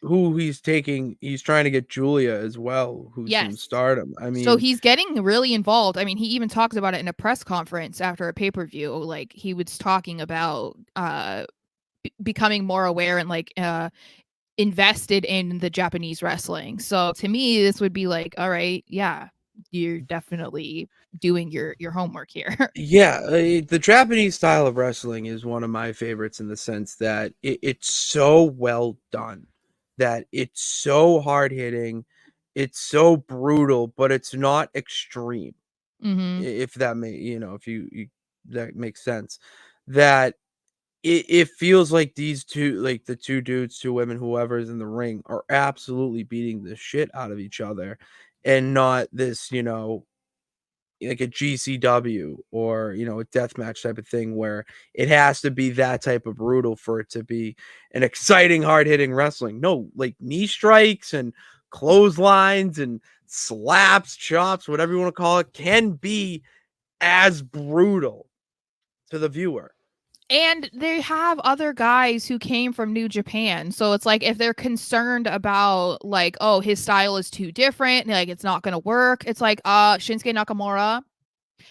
who he's taking. He's trying to get Julia as well, who's from Yes. Stardom. I mean, So he's getting really involved. I mean, he even talked about it in a press conference after a pay-per-view. Like he was talking about becoming more aware and like invested in the Japanese wrestling. So to me, this would be like, all right, yeah, you're definitely doing your homework here. yeah, the Japanese style of wrestling is one of my favorites in the sense that it's so well done, that it's so hard hitting, it's so brutal, but it's not extreme. Mm-hmm. If that may, if you that makes sense, that it feels like these two, like the two dudes, two women, whoever's in the ring, are absolutely beating the shit out of each other, and not this, like a GCW or a deathmatch type of thing where it has to be that type of brutal for it to be an exciting, hard hitting wrestling. No, like knee strikes and clotheslines and slaps, chops, whatever you want to call it, can be as brutal to the viewer. And they have other guys who came from New Japan. So it's like if they're concerned about like, oh, his style is too different, like it's not gonna work. It's like Shinsuke Nakamura,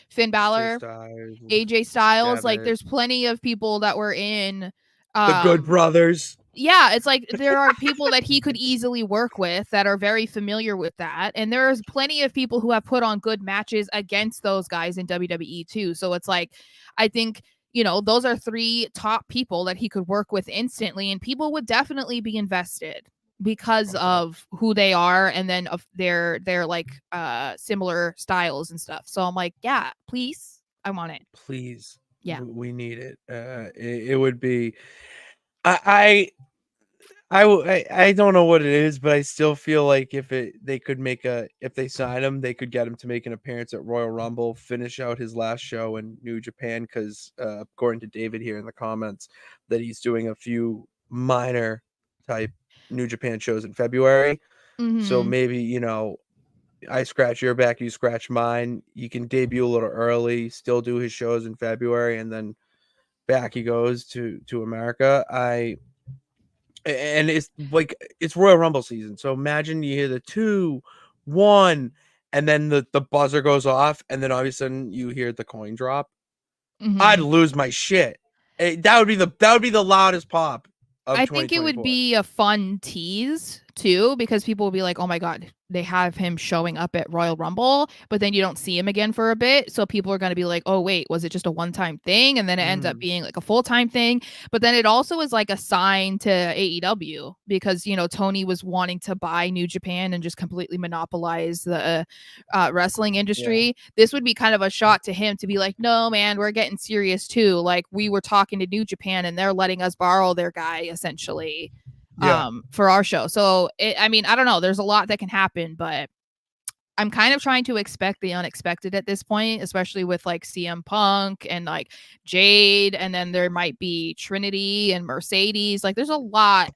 Finn Balor, AJ Styles. Like there's plenty of people that were in the Good Brothers. Yeah, it's like there are people that he could easily work with that are very familiar with that. And there's plenty of people who have put on good matches against those guys in WWE too. So it's like, I think, those are three top people that he could work with instantly, and people would definitely be invested because of who they are and then of their like similar styles and stuff. So I'm like, yeah, please. I want it. Please. Yeah. We need it. It would be I don't know what it is, but I still feel like if they sign him, they could get him to make an appearance at Royal Rumble, finish out his last show in New Japan, because according to David here in the comments, that he's doing a few minor type New Japan shows in February. So Mm-hmm. maybe, I scratch your back, you scratch mine. You can debut a little early, still do his shows in February, and then back he goes to America. And it's like it's Royal Rumble season. So imagine you hear the 2, 1, and then the buzzer goes off, and then all of a sudden you hear the coin drop. Mm-hmm. I'd lose my shit. That would be the loudest pop of I think it would 2024. be a fun tease too, because people will be like, oh my God, they have him showing up at Royal Rumble, but then you don't see him again for a bit. So people are going to be like, oh, wait, was it just a one-time thing? And then it ends up being like a full-time thing. But then it also is like a sign to AEW because, Tony was wanting to buy New Japan and just completely monopolize the wrestling industry. Yeah. This would be kind of a shot to him to be like, no, man, we're getting serious too. Like we were talking to New Japan and they're letting us borrow their guy essentially. For our show. So I don't know. There's a lot that can happen, but I'm kind of trying to expect the unexpected at this point, especially with like CM Punk and like Jade, and then there might be Trinity and Mercedes. Like there's a lot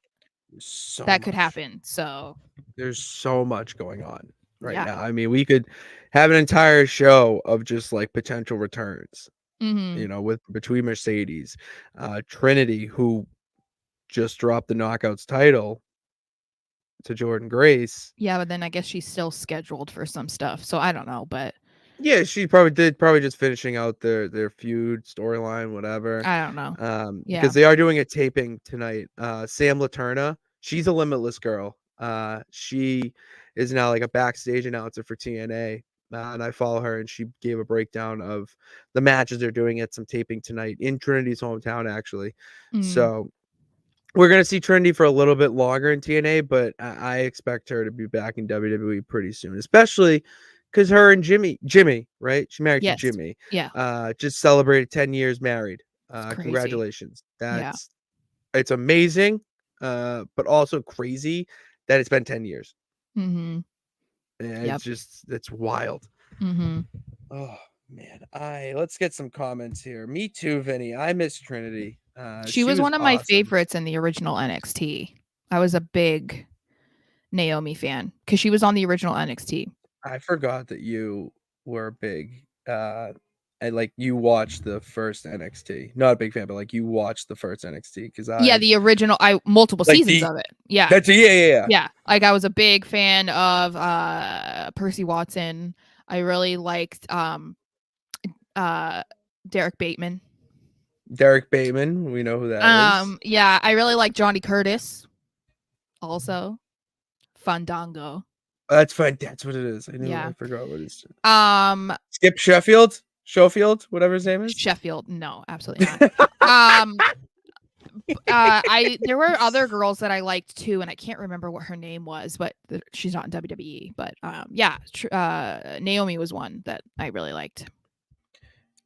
that could happen. So there's so much going on right now. I mean, we could have an entire show of just like potential returns. Mm-hmm. With between Mercedes, Trinity, who just dropped the Knockouts title to Jordan Grace. Yeah, but then I guess she's still scheduled for some stuff. So I don't know, but Yeah, she probably just finishing out their feud storyline, whatever. I don't know. Yeah. Because they are doing a taping tonight. Sam Laterna, she's a Limitless girl. She is now like a backstage announcer for TNA. And I follow her, and she gave a breakdown of the matches they're doing at some taping tonight in Trinity's hometown, actually. Mm. So we're gonna see Trinity for a little bit longer in TNA, but I expect her to be back in WWE pretty soon, especially because her and Jimmy, right? She married to Yes. Jimmy. Yeah. Just celebrated 10 years married. It's crazy. Congratulations. Yeah. It's amazing, but also crazy that it's been 10 years. Mm-hmm. And it's wild. Mm-hmm. Oh man. Let's get some comments here. Me too, Vinny. I miss Trinity. She was one of my awesome. favorites in the original NXT. I was a big Naomi fan because she was on the original NXT. I forgot that you were big. And like you watched the first NXT. Not a big fan, but like you watched the first NXT because the original. Multiple like seasons of it. Yeah, that's yeah. Like I was a big fan of Percy Watson. I really liked Derek Bateman. Derek Bateman, we know who that is. Yeah, I really like Johnny Curtis. Also, Fandango. That's fine. That's what it is. I knew. Yeah. I forgot what it is. Skip Schofield, whatever his name is. Sheffield. No, absolutely not. There were other girls that I liked too, and I can't remember what her name was, but she's not in WWE. But Naomi was one that I really liked.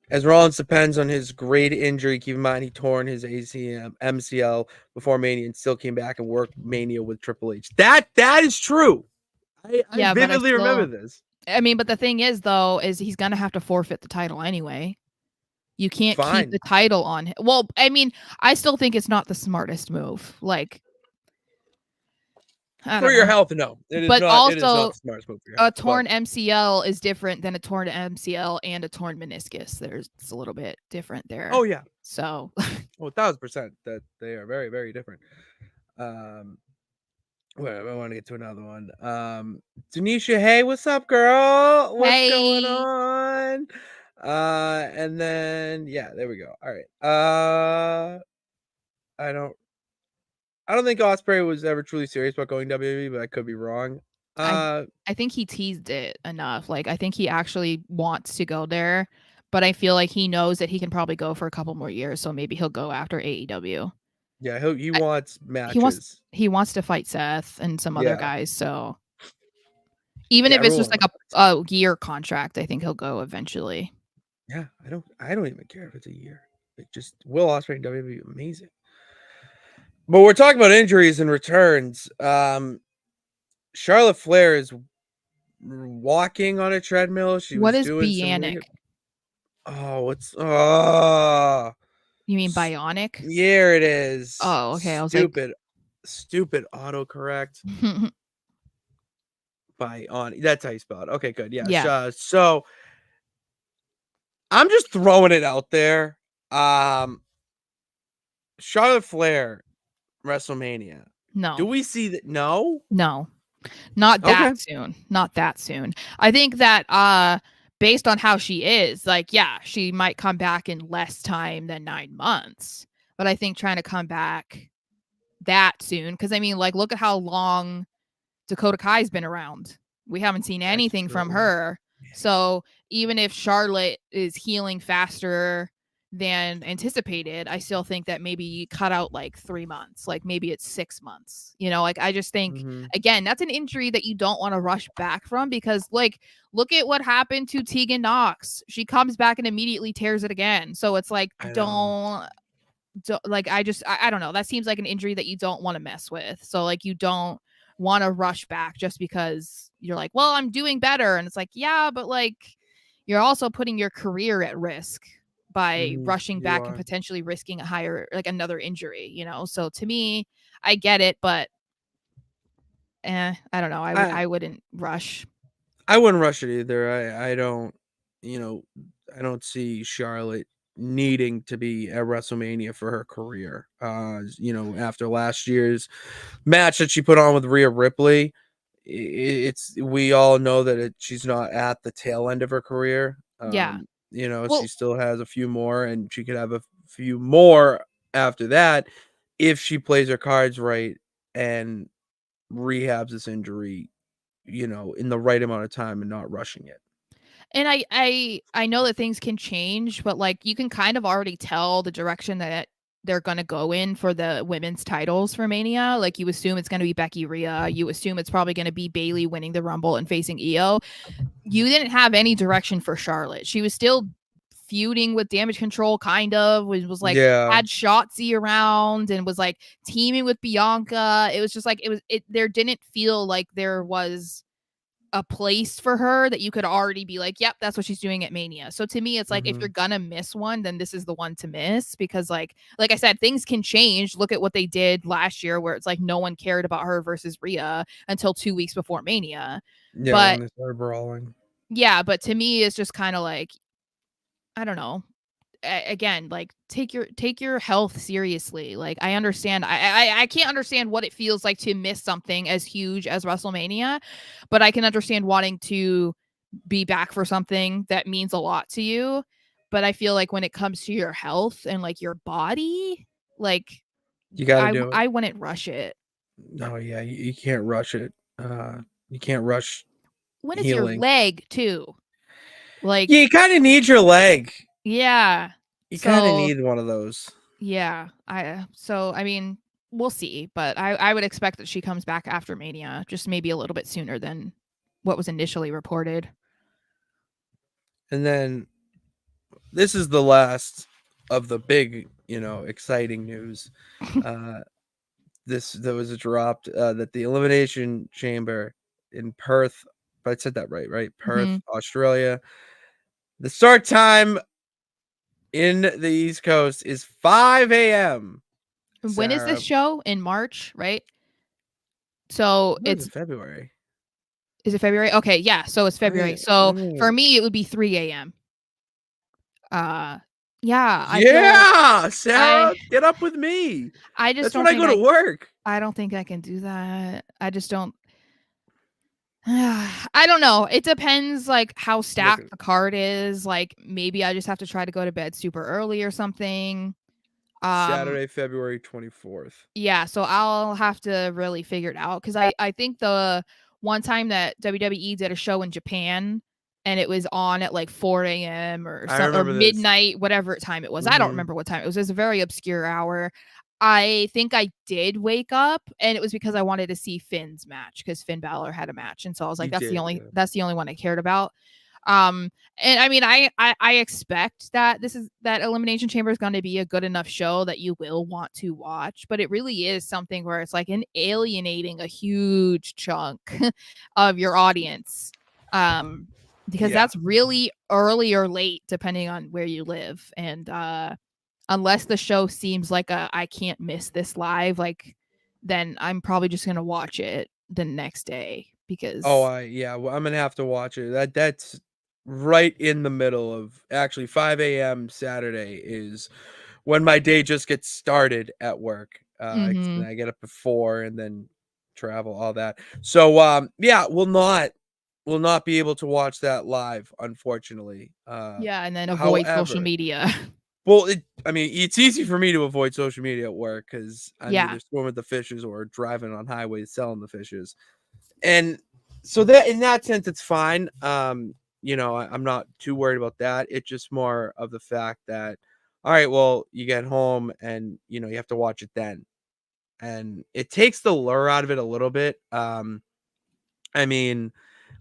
As Rollins depends on his great injury, keep in mind he torn his MCL before Mania and still came back and worked Mania with Triple H. That is true. I vividly remember this. I mean, but the thing is, though, is he's gonna have to forfeit the title anyway. You can't keep the title on him. Well, I mean, I still think it's not the smartest move. Like, for your health, no. It is not the smartest move for your health. A torn MCL is different than a torn MCL and a torn meniscus. It's a little bit different there. Oh, yeah. So. Well, 1,000% that they are very, very different. Wait, I want to get to another one. Denisha, hey, what's up, girl? What's going on? And then yeah, there we go. All right. I don't think Ospreay was ever truly serious about going WWE, but I could be wrong. I think he teased it enough. Like, I think he actually wants to go there, but I feel like he knows that he can probably go for a couple more years, so maybe he'll go after AEW. Yeah, he wants matches. He wants to fight Seth and some other guys, so even if it's just like a year contract, I think he'll go eventually. Yeah, I don't even care if it's a year. It just Will Ospreay and WWE amazing. But we're talking about injuries and returns. Charlotte Flair is walking on a treadmill. What is bionic? You mean bionic? Yeah, it is. Oh, okay. I was stupid autocorrect. Bionic. That's how you spell it. Okay, good. Yeah. So I'm just throwing it out there. Charlotte Flair, WrestleMania. No. Do we see that? No. Not that soon. Not that soon. I think that based on how she is, like, yeah, she might come back in less time than 9 months. But I think trying to come back that soon, because I mean, like, look at how long Dakota Kai's been around. We haven't seen anything from her. So even if Charlotte is healing faster than anticipated, I still think that maybe you cut out like 3 months, like maybe it's 6 months. Like I just think again, that's an injury that you don't want to rush back from, because like look at what happened to Tegan Nox. She comes back and immediately tears it again. So it's like don't like I don't know. That seems like an injury that you don't want to mess with. So like you don't want to rush back just because you're like, well, I'm doing better. And it's like, yeah, but like you're also putting your career at risk by rushing back and potentially risking a higher, like another injury, So to me, I get it, but I don't know. I wouldn't rush. I wouldn't rush it either. I don't, I don't see Charlotte needing to be at WrestleMania for her career. After last year's match that she put on with Rhea Ripley, we all know that she's not at the tail end of her career. Yeah. You know, Well, she still has a few more, and she could have a few more after that if she plays her cards right and rehabs this injury, you know, in the right amount of time and not rushing it. and I know that things can change, but like you can kind of already tell the direction that they're gonna go in for the women's titles for Mania. Like you assume it's gonna be Becky Rhea. You assume it's probably gonna be Bailey winning the Rumble and facing Io. You didn't have any direction for Charlotte. She was still feuding with Damage Control, kind of. Was like Yeah. had Shotzi around and was like teaming with Bianca. It was just like it. There didn't feel like there was a place for her that you could already be like, yep, that's what she's doing at Mania. So to me, it's like if you're gonna miss one, then this is the one to miss because like I said, things can change. Look at what they did last year where it's like no one cared about her versus Rhea until 2 weeks before Mania. Yeah, But when they started brawling. yeah, but to me it's just kind of like I don't know. Again, like take your health seriously. Like I understand I can't understand what it feels like to miss something as huge as WrestleMania, but I can understand wanting to be back for something that means a lot to you. But I feel like when it comes to your health and like your body, like You got to do it. I wouldn't rush it. No, yeah, you can't rush it. You can't rush When it's your healing. leg too. Like Yeah, you kind of need your leg. yeah. You kind of So need one of those. yeah, I mean, we'll see, but I would expect that she comes back after Mania, just maybe a little bit sooner than what was initially reported. And then this is the last of the big, you know, exciting news. There was dropped that the Elimination Chamber in Perth, if I said that right? Perth, Australia. The start time in the East Coast is 5 a.m. When is this Sarah, show? In March, right? So what is it, February? is it February? Okay, yeah. So it's February. So for me, it would be 3 a.m. Yeah, Yeah, Sarah, get up with me. I just That's don't when I think go to work. I don't think I can do that. I just don't. I don't know. It depends like how stacked the card is. Like maybe I just have to try to go to bed super early or something. Saturday, February 24th. Yeah, so I'll have to really figure it out because I think the one time that WWE did a show in Japan and it was on at like 4 a.m. or I remember this. midnight, whatever time it was. I don't remember what time it was. It was a very obscure hour. I think I did wake up and it was because I wanted to see Finn's match because Finn Balor had a match. And so I was like, that's the only one I cared about. And I mean, I expect that that Elimination Chamber is going to be a good enough show that you will want to watch, but it really is something where it's like alienating a huge chunk of your audience. Because that's really early or late depending on where you live. And unless the show seems like I can't miss this live, like then I'm probably just gonna watch it the next day because well, I'm gonna have to watch it. That's right in the middle of actually 5 a.m. Saturday is when my day just gets started at work. And I get up at 4 and then travel, all that. So we'll not be able to watch that live, unfortunately. yeah, and then avoid social media. Well, it's easy for me to avoid social media at work because I'm Yeah. either swimming with the fishes or driving on highways selling the fishes. And so that in that sense, it's fine. You know, I'm not too worried about that. It's just more of the fact that, all right, well, you get home and, you know, you have to watch it then. And it takes the lure out of it a little bit. I mean,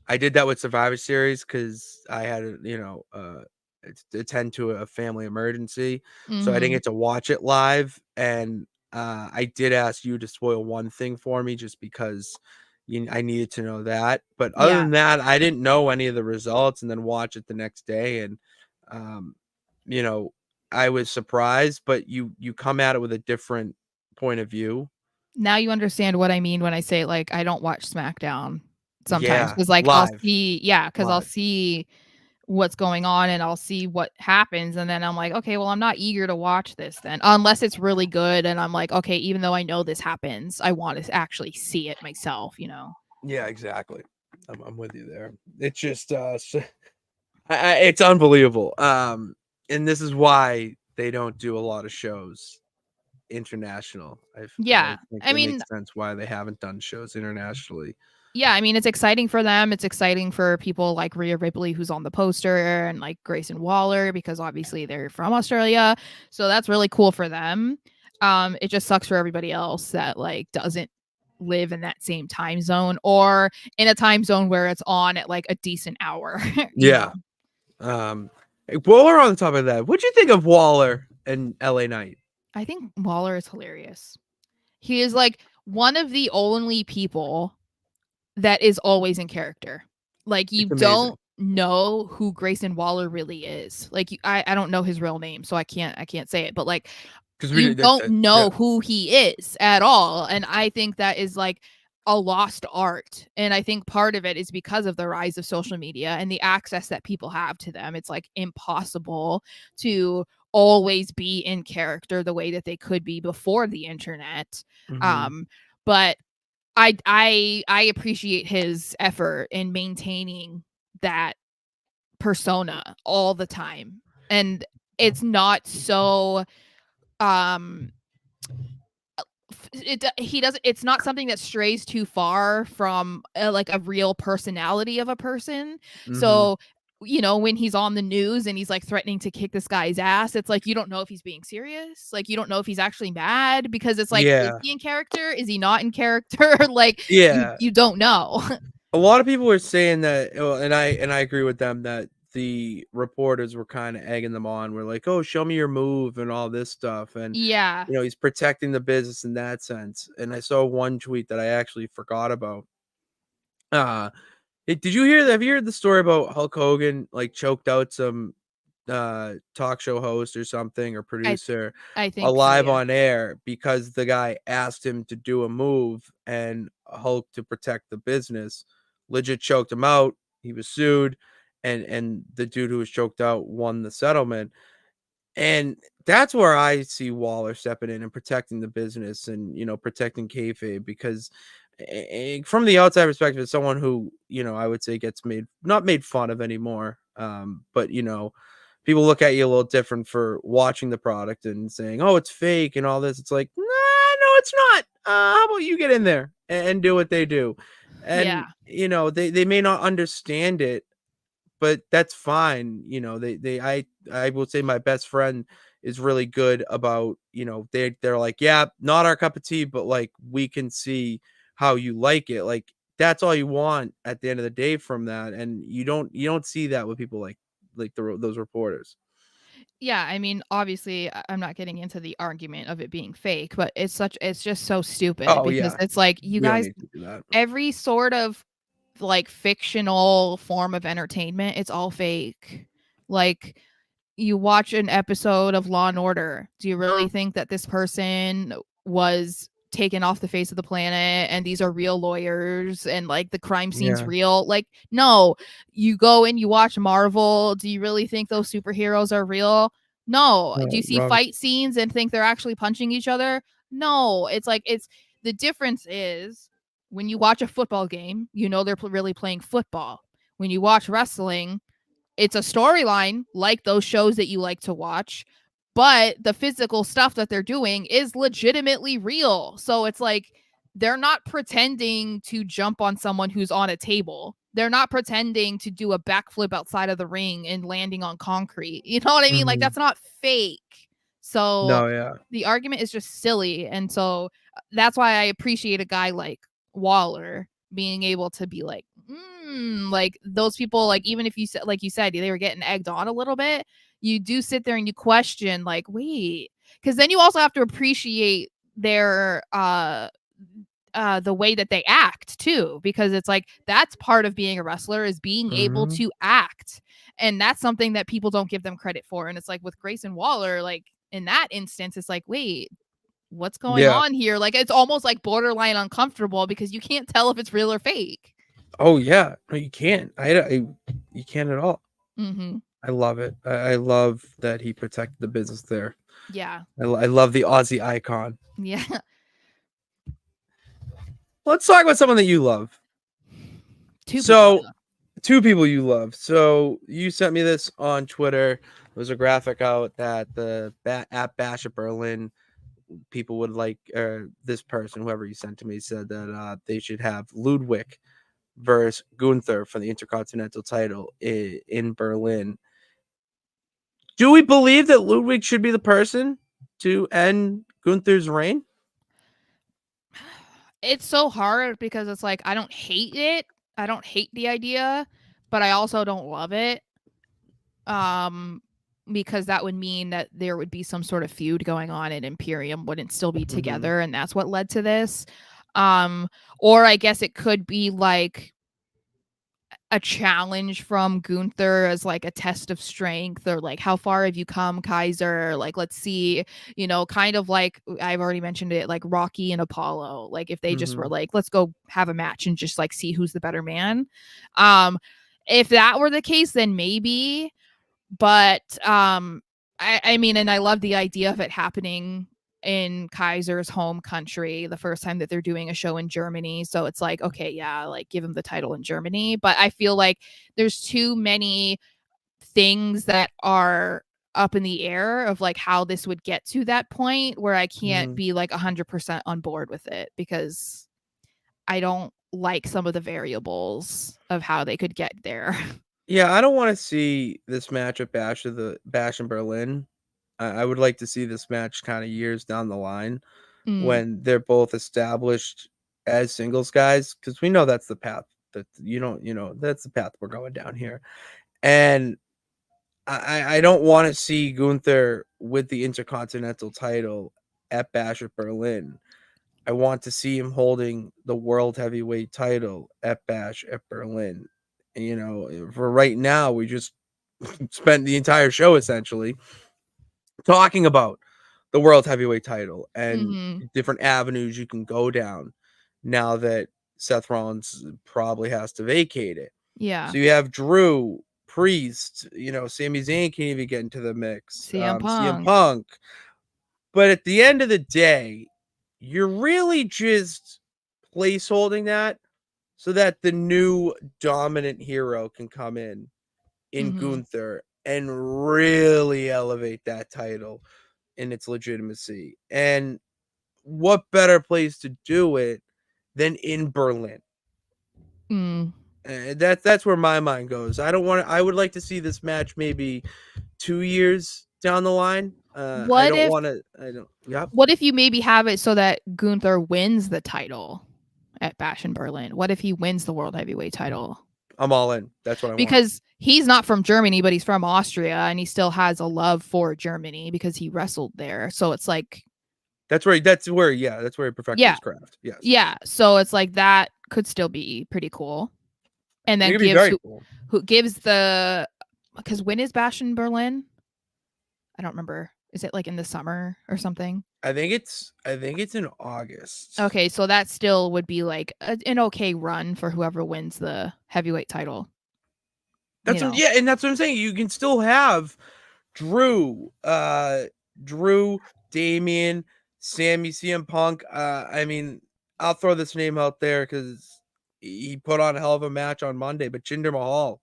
I did that with Survivor Series because I had to, you know, attend to a family emergency, so I didn't get to watch it live. And I did ask you to spoil one thing for me just because I needed to know that. But other than that, I didn't know any of the results, and then watch it the next day. And you know, I was surprised, but you come at it with a different point of view. Now you understand what I mean when I say like I don't watch SmackDown sometimes because like live. I'll see what's going on and I'll see what happens and then I'm like, okay, well I'm not eager to watch this then unless it's really good and I'm like, okay, even though I know this happens, I want to actually see it myself, you know. Yeah, exactly. I'm with you there. It's just it's unbelievable. And this is why they don't do a lot of shows international. I Yeah. think I it mean, makes sense why they haven't done shows internationally. yeah, I mean, it's exciting for them. It's exciting for people like Rhea Ripley, who's on the poster, and like Grayson Waller, because obviously they're from Australia. So that's really cool for them. It just sucks for everybody else that like doesn't live in that same time zone or in a time zone where it's on at like a decent hour. you Yeah. know? While we're on the top of that, what'd you think of Waller and LA Knight? I think Waller is hilarious. He is like one of the only people that is always in character. Like you It's amazing. don't know who Grayson Waller really is. Like I don't know his real name, so I can't say it. But like Because you don't know yeah. who he is at all. And I think that is like a lost art. And I think part of it is because of the rise of social media and the access that people have to them. It's like impossible to always be in character the way that they could be before the internet. Mhm. But I appreciate his effort in maintaining that persona all the time. And it's not so he doesn't it's not something that strays too far from like a real personality of a person. Mhm. So when he's on the news and he's like threatening to kick this guy's ass, it's like you don't know if he's being serious, like you don't know if he's actually mad, because it's like, is Yeah. he in character, is he not in character? Like Yeah. you don't know. A lot of people were saying that, and I agree with them, that the reporters were kind of egging them on. We're like, "Oh, show me your move," and all this stuff, and Yeah, he's protecting the business in that sense. And I saw one tweet that I actually forgot about. Uh, did you hear? Have you heard the story about Hulk Hogan like choked out some talk show host or something, or i producer, I think so, alive yeah. on air because the guy asked him to do a move, and Hulk, to protect the business, legit choked him out. He was sued, and the dude who was choked out won the settlement. And that's where I see Waller stepping in and protecting the business, and protecting kayfabe, because from the outside perspective, as someone who I would say gets not made fun of anymore, but people look at you a little different for watching the product and saying, "Oh, it's fake," and all this. It's like, nah, no, it's not. How about you get in there and do what they do? And Yeah. they may not understand it, but that's fine. I will say my best friend is really good about, they're like, yeah, not our cup of tea, but like we can see how you like it. Like that's all you want at the end of the day from that. And you don't see that with people like those reporters. Yeah, I mean, obviously, I'm not getting into the argument of it being fake, but it's just so stupid, Oh because yeah. it's like, you We don't guys, need to do that. every sort of like fictional form of entertainment, it's all fake. Like, you watch an episode of Law and Order. Do you really think that this person was taken off the face of the planet and these are real lawyers and like the crime scene's Yeah. real? Like, no. You go and you watch Marvel. Do you really think those superheroes are real? No. Do you see Wrong. fight scenes and think they're actually punching each other? No. It's like, it's the difference is, when you watch a football game, they're really playing football. When you watch wrestling, it's a storyline like those shows that you like to watch, but the physical stuff that they're doing is legitimately real. So it's like, they're not pretending to jump on someone who's on a table. They're not pretending to do a backflip outside of the ring and landing on concrete. You know what I mean? Like, Mhm. that's not fake. So No, yeah. the argument is just silly. And so that's why I appreciate a guy like Waller being able to be like, like those people, like, even if you said, like you said, they were getting egged on a little bit, you do sit there and you question, like, wait, because then you also have to appreciate their the way that they act too, because it's like, that's part of being a wrestler, is being able Mhm. to act. And that's something that people don't give them credit for. And it's like with Grayson Waller, like in that instance, it's like, wait, what's going Yeah. on here? Like, it's almost like borderline uncomfortable because you can't tell if it's real or fake. Oh yeah. No, you can't. You can't at all. Mm-hmm. I love it. I love that he protected the business there. Yeah. I love the Aussie icon. Yeah. Let's talk about someone that you love. Two people. So, two people you love. So you sent me this on Twitter. There was a graphic out that at Bash at Berlin, people would like, this person, whoever you sent to me, said that they should have Ludwig versus Gunther for the Intercontinental title in Berlin. Do we believe that Ludwig should be the person to end Gunther's reign? It's so hard because it's like I don't hate it. I don't hate the idea, but I also don't love it. Because that would mean that there would be some sort of feud going on and Imperium wouldn't still be together, and that's what led to this. Or I guess it could be like a challenge from Gunther as like a test of strength, or like how far have you come, Kaiser? Like, let's see, kind of like I've already mentioned it, like Rocky and Apollo. Like if they just were like, let's go have a match and just like see who's the better man. If that were the case, then maybe. But I mean, and I love the idea of it happening in Kaiser's home country, the first time that they're doing a show in Germany. So it's like, okay, yeah, like give him the title in Germany. But I feel like there's too many things that are up in the air of like how this would get to that point where I can't be like 100% on board with it, because I don't like some of the variables of how they could get there. Yeah, I don't want to see this match at Bash in Berlin. I would like to see this match kind of years down the line when they're both established as singles guys, because we know that's the path that that's the path we're going down here. And I don't want to see Gunther with the Intercontinental title at Bash at Berlin. I want to see him holding the World Heavyweight title at Bash at Berlin. And, for right now, we just spent the entire show essentially talking about the World Heavyweight title and different avenues you can go down now that Seth Rollins probably has to vacate it. Yeah. So you have Drew, Priest, Sami Zayn can't even get into the mix. CM Punk. But at the end of the day, you're really just placeholding that so that the new dominant hero can come in Gunther and really elevate that title in its legitimacy. And what better place to do it than in Berlin? That's where my mind goes. I would like to see this match maybe 2 years down the line. What if you maybe have it so that Gunther wins the title at Bash in Berlin? What if he wins the World Heavyweight title? I'm all in. That's what I want. Because he's not from Germany, but he's from Austria, and he still has a love for Germany because he wrestled there. So it's like that's where he perfected his craft. Yes. Yeah. So it's like that could still be pretty cool. And then who gives because when is Bash in Berlin? I don't remember. Is it like in the summer or something? I think it's in August. Okay, so that still would be like an okay run for whoever wins the heavyweight title. And that's what I'm saying. You can still have Drew, Damian, Sammy, CM Punk. I mean, I'll throw this name out there because he put on a hell of a match on Monday, but Jinder Mahal.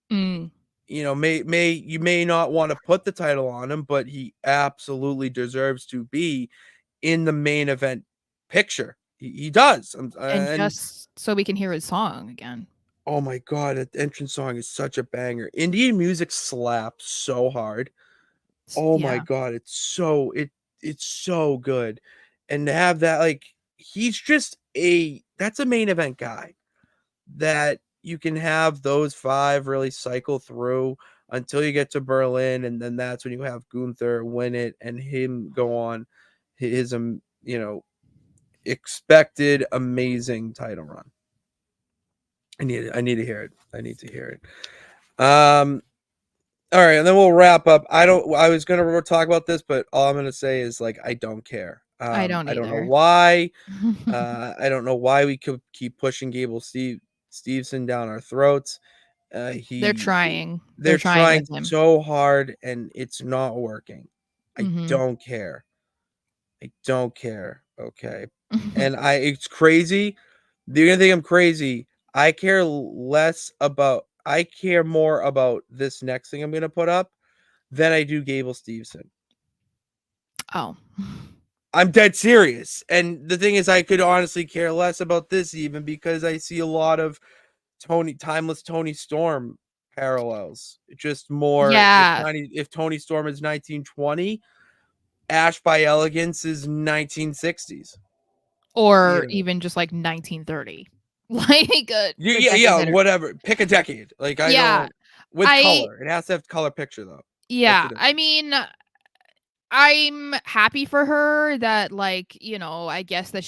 You may not want to put the title on him, but he absolutely deserves to be in the main event picture. He does. And just so we can hear his song again. Oh my God, the entrance song is such a banger. Indian music slaps so hard. Oh my God, it's so good. And to have that, like, he's just that's a main event guy that you can have those 5 really cycle through until you get to Berlin, and then that's when you have Gunther win it and him go on his expected amazing title run. I need to hear it. All right, and then we'll wrap up. I was gonna talk about this, but all I'm gonna say is like I don't care. I don't know why. I don't know why we could keep pushing Gable Steveson down our throats. They're trying. They're trying so hard, and it's not working. I don't care. Okay. And it's crazy. You're gonna think I'm crazy. I care more about this next thing I'm gonna put up than I do Gable Steveson. Oh. I'm dead serious. And the thing is, I could honestly care less about this even because I see a lot of timeless Tony Storm parallels. Just more Yeah. if Tony Storm is 1920, Ash by Elegance is 1960s. Or You know. even just like 1930. Like the Yeah, decade that whatever. Pick a decade. Like I Yeah. don't with I color. It has to have color picture though. That's the yeah, I difference. mean, I'm happy for her that, like, I guess that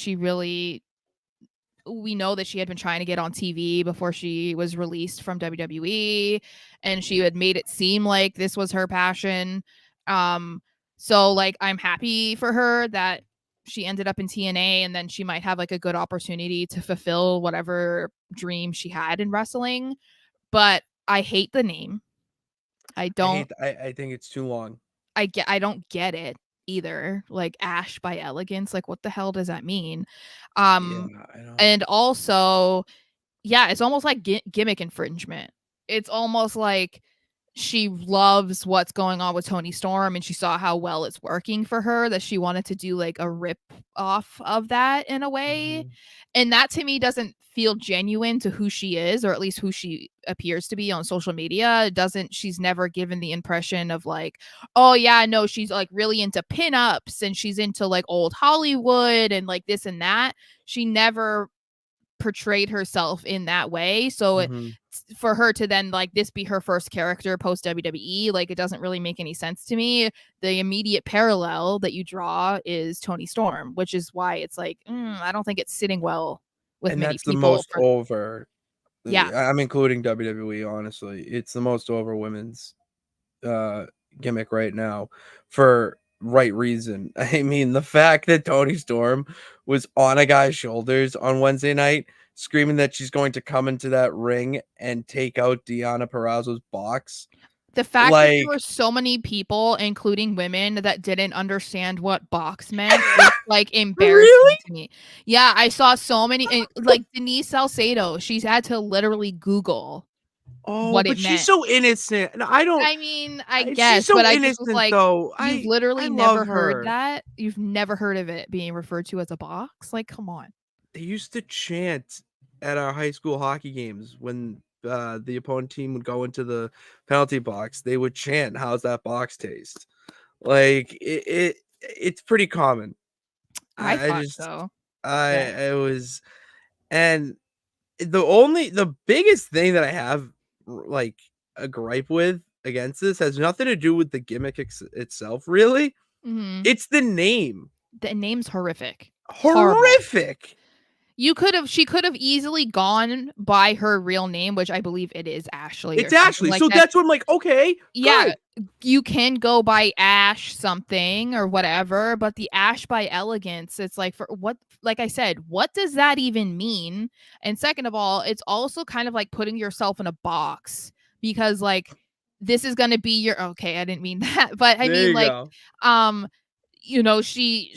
we know that she had been trying to get on TV before she was released from WWE, and she had made it seem like this was her passion. So like I'm happy for her that she ended up in TNA, and then she might have like a good opportunity to fulfill whatever dream she had in wrestling. But I hate the name. I don't I think it's too long. I don't get it either. Like Ash by Elegance, like what the hell does that mean? Yeah, Um I don't. and also, yeah, it's almost like gimmick infringement. It's almost like she loves what's going on with Tony Storm and she saw how well it's working for her that she wanted to do like a rip off of that in a way. Mhm. And that to me doesn't feel genuine to who she is, or at least who she appears to be on social media. It doesn't She's never given the impression of like, oh yeah, no, she's like really into pinups and she's into like old Hollywood and like this and that. She never portrayed herself in that way. So Mhm. for her to then like this be her first character post WWE, like it doesn't really make any sense to me. The immediate parallel that you draw is Tony Storm, which is why it's like I don't think it's sitting well with And many that's the people. most over. Yeah. I'm including WWE, honestly. It's the most over women's uh gimmick right now for right reason. I mean, the fact that Tony Storm was on a guy's shoulders on Wednesday night screaming that she's going to come into that ring and take out Deonna Purrazzo's box. The fact that there Like were so many people, including women, that didn't understand what box meant is like embarrassing really? to me. Yeah, I saw so many, like Denise Salcedo. She's had to literally Google Oh, what but it she's meant. so innocent. And I don't I mean, I she's guess, but so I just was innocent like, though. you've I literally never love heard her. that? You've never heard of it being referred to as a box? Like, come on. They used to chant at our high school hockey games when the opponent team would go into the penalty box. They would chant, "How's that box taste?" Like it's pretty common. I I thought just so. I Yeah. it was and the biggest thing that I have like a gripe with against this has nothing to do with the gimmick itself, really. Mhm. It's the name. The name's horrific. Horrible. Horrific. She could have easily gone by her real name, which I believe it is Ashley or It's something Ashley. like So that. that's what I'm like, okay, Yeah, good. you can go by Ash something or whatever, but the Ash by Elegance, it's like for what, like I said, what does that even mean? And second of all, it's also kind of like putting yourself in a box because like this is going to be your okay, I didn't mean that, but I There mean you like go. um she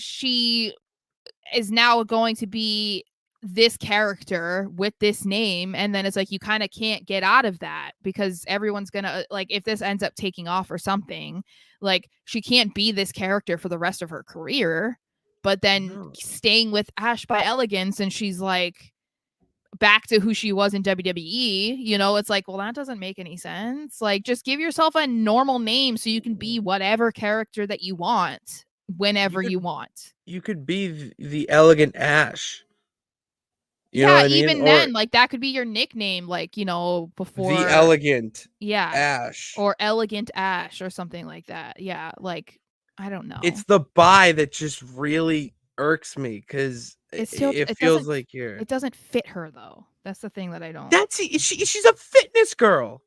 is now going to be this character with this name, and then it's like you kind of can't get out of that because everyone's gonna like if this ends up taking off or something, like she can't be this character for the rest of her career, but then No. staying with Ash by Elegance and she's like back to who she was in WWE, it's like, well, that doesn't make any sense. Like just give yourself a normal name so you can be whatever character that you want You whenever you could want. you could be the elegant Ash. You know Yeah, what I mean? even Or then, like, that could be your nickname, like, the before. elegant Yeah, Ash. or Elegant Ash or something like that. Yeah, like, I don't know. It's the buy that just really irks me because It's still it feels like you're it doesn't fit her, though. That's the thing that I don't. she's a fitness girl.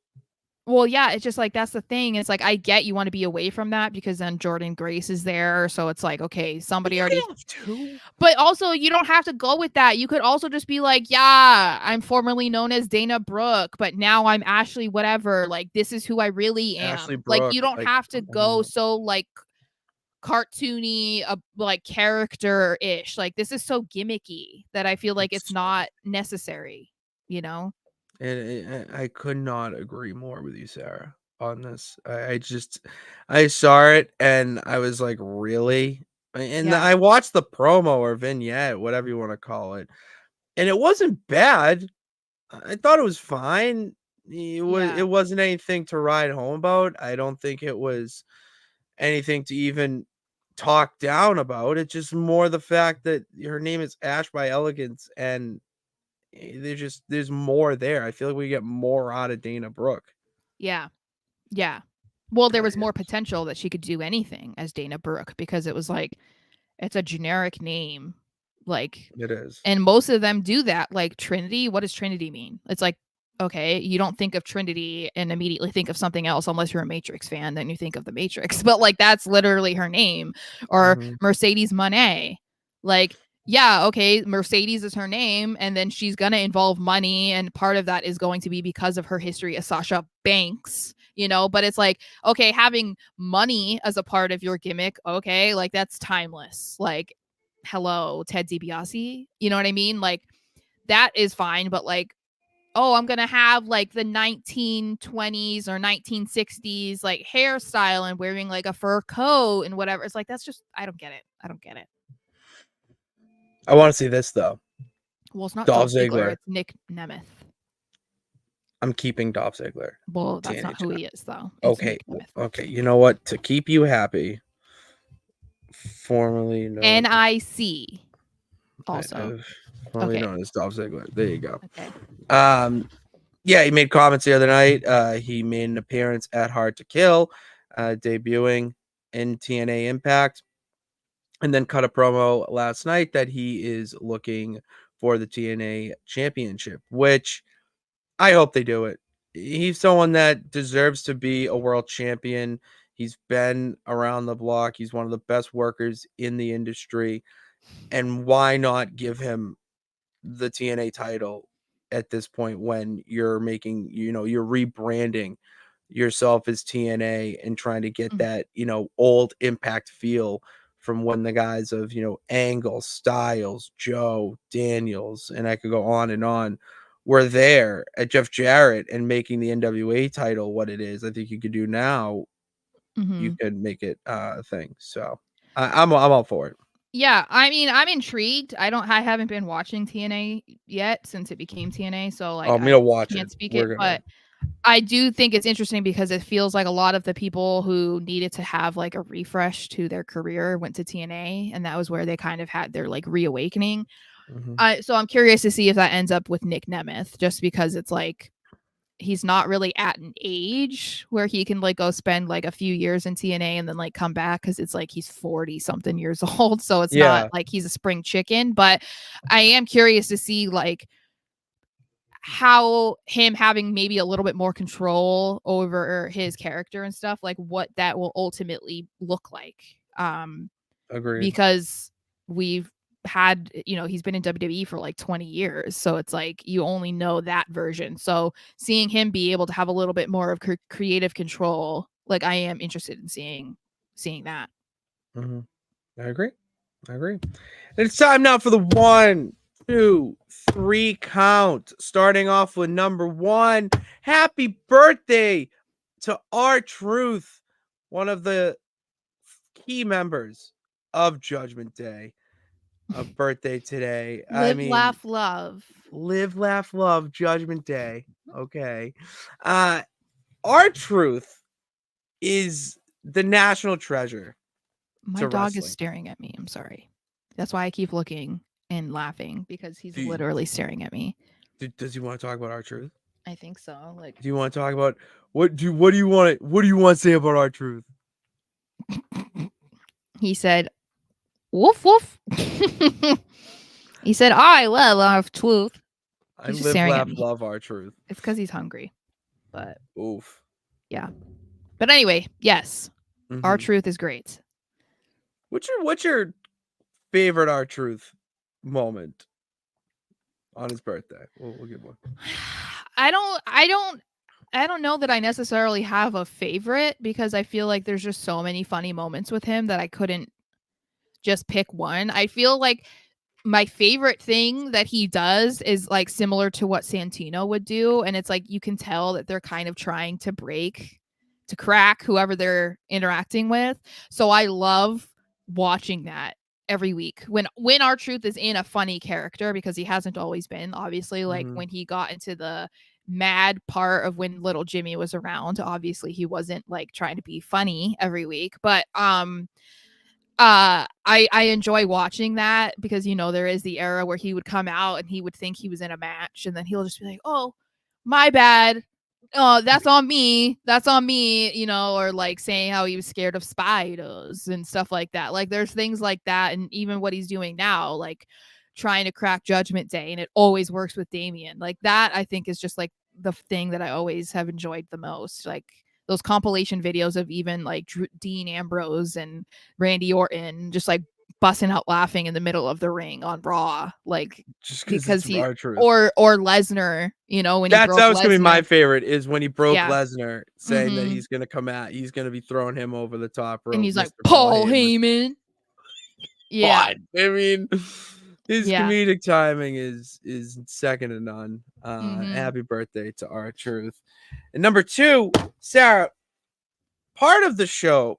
Well, yeah, it's just like that's the thing. It's like I get you want to be away from that because then Jordan Grace is there, so it's like, okay, But somebody you already. could have two. But also, you don't have to go with that. You could also just be like, yeah, I'm formerly known as Dana Brooke, but now I'm Ashley whatever. Like, this is who I really Ashley am. Like, you Brooke. don't Like, have to I don't go know. so like cartoony, like character ish. Like, this is so gimmicky that I feel like it's It's not necessary, you know? And I could not agree more with you, Sarah, on this. I saw it and I was like, really? And Yeah. I watched the promo or vignette, whatever you want to call it, and it wasn't bad. I thought it was fine. Yeah. It wasn't anything to write home about. I don't think it was anything to even talk down about. It's just more the fact that her name is Ash by Elegance, and there's more there. I feel like we get more out of Dana Brooke. Yeah. Yeah. Well, there was Yeah. more potential that she could do anything as Dana Brooke because it was like it's a generic name. Like, It is. and most of them do that. Like Trinity, what does Trinity mean? It's like, okay, you don't think of Trinity and immediately think of something else unless you're a Matrix fan, then you think of the Matrix. But like that's literally her name. Or Mhm. Mercedes Monet. Like, yeah, okay, Mercedes is her name, and then she's gonna involve money, and part of that is going to be because of her history as Sasha Banks, you know. But it's like, okay, having money as a part of your gimmick, okay, like that's timeless. Like, hello, Ted DiBiase, you know what I mean? Like that is fine, but like, oh, I'm gonna have like the 1920s or 1960s like hairstyle and wearing like a fur coat and whatever. It's like that's just I don't get it. I don't get it. I want to see this though. Well, it's not Dolph Dolph Ziggler, Ziggler. it's Nick Nemeth. I'm keeping Dolph Ziggler. Well, that's TNA not who he is, though. It's Okay, Nick Nemeth. okay. You know what? To keep you happy, formerly known NIC. Also, formerly okay. known as Dolph Ziggler. There you go. Okay. Yeah, he made comments the other night. He made an appearance at Hard to Kill, debuting in TNA Impact, and then cut a promo last night that he is looking for the TNA Championship, which I hope they do it. He's someone that deserves to be a world champion. He's been around the block. He's one of the best workers in the industry. And why not give him the TNA title at this point when you're making, you're rebranding yourself as TNA and trying to get that, old Impact feel from when the guys of, Angle, Styles, Joe, Daniels, and I could go on, were there at Jeff Jarrett and making the NWA title what it is. I think you could do now. You could make it a thing. So I'm all for it. Yeah, I mean, I'm intrigued. I haven't been watching TNA yet since it became TNA, so like I'm I gonna watch can't it. speak We're it, gonna. but I do think it's interesting because it feels like a lot of the people who needed to have like a refresh to their career went to TNA, and that was where they kind of had their like reawakening. So I'm curious to see if that ends up with Nick Nemeth, just because it's like he's not really at an age where he can like go spend like a few years in TNA and then like come back, because it's like he's 40 something years old, so it's not like he's a spring chicken. But I am curious to see like how him having maybe a little bit more control over his character and stuff, like what that will ultimately look like. Agreed. Because we've had, he's been in WWE for like 20 years, so it's like you only know that version. So seeing him be able to have a little bit more of creative control, like I am interested in seeing that. I agree. It's time now for the 1, 2, 3 count. Starting off with number 1. Happy birthday to R-Truth, one of the key members of Judgment Day. A birthday today. Live, laugh, love. Live, laugh, love, Judgment Day. Okay. R-Truth is the national treasure. My dog is staring at me. I'm sorry. That's why I keep looking and laughing, because he's literally staring at me. Does he want to talk about R-Truth? I think so. Like, do you want to talk about what do you want to say about R-Truth? He said, "Woof woof." He said, "I love R-Truth." I live, laugh, love R-Truth. It's because he's hungry, but oof. Yeah. But anyway, yes, R-Truth is great. What's your favorite R-Truth moment on his birthday? We'll give one. I don't know that I necessarily have a favorite, because I feel like there's just so many funny moments with him that I couldn't just pick one. I feel like my favorite thing that he does is like similar to what Santino would do. And it's like you can tell that they're kind of trying to crack whoever they're interacting with. So I love watching that every week when R-Truth is in a funny character, because he hasn't always been, obviously. Like when he got into the mad part of when little Jimmy was around, obviously he wasn't like trying to be funny every week, but I enjoy watching that because, you know, there is the era where he would come out and he would think he was in a match, and then he'll just be like, oh, my bad, that's on me, you know, or like saying how he was scared of spiders and stuff like that. Like there's things like that, and even what he's doing now, like trying to crack Judgment Day, and it always works with Damien. Like that, I think, is just like the thing that I always have enjoyed the most. Like those compilation videos of even like Dean Ambrose and Randy Orton just like busting out laughing in the middle of the ring on Raw, like Just because it's he R-Truth. or Lesnar, you know, when he broke that was gonna be my Lesnar. favorite, is when he broke Yeah. Lesnar, saying that Mhm. he's gonna come out, he's gonna be throwing him over the top rope. And he's like, Mr. Paul Heyman. Yeah. Fine. I mean, his Yeah. comedic timing is second to none. Mhm. Happy birthday to R-Truth. And number 2, Sarah, part of this show,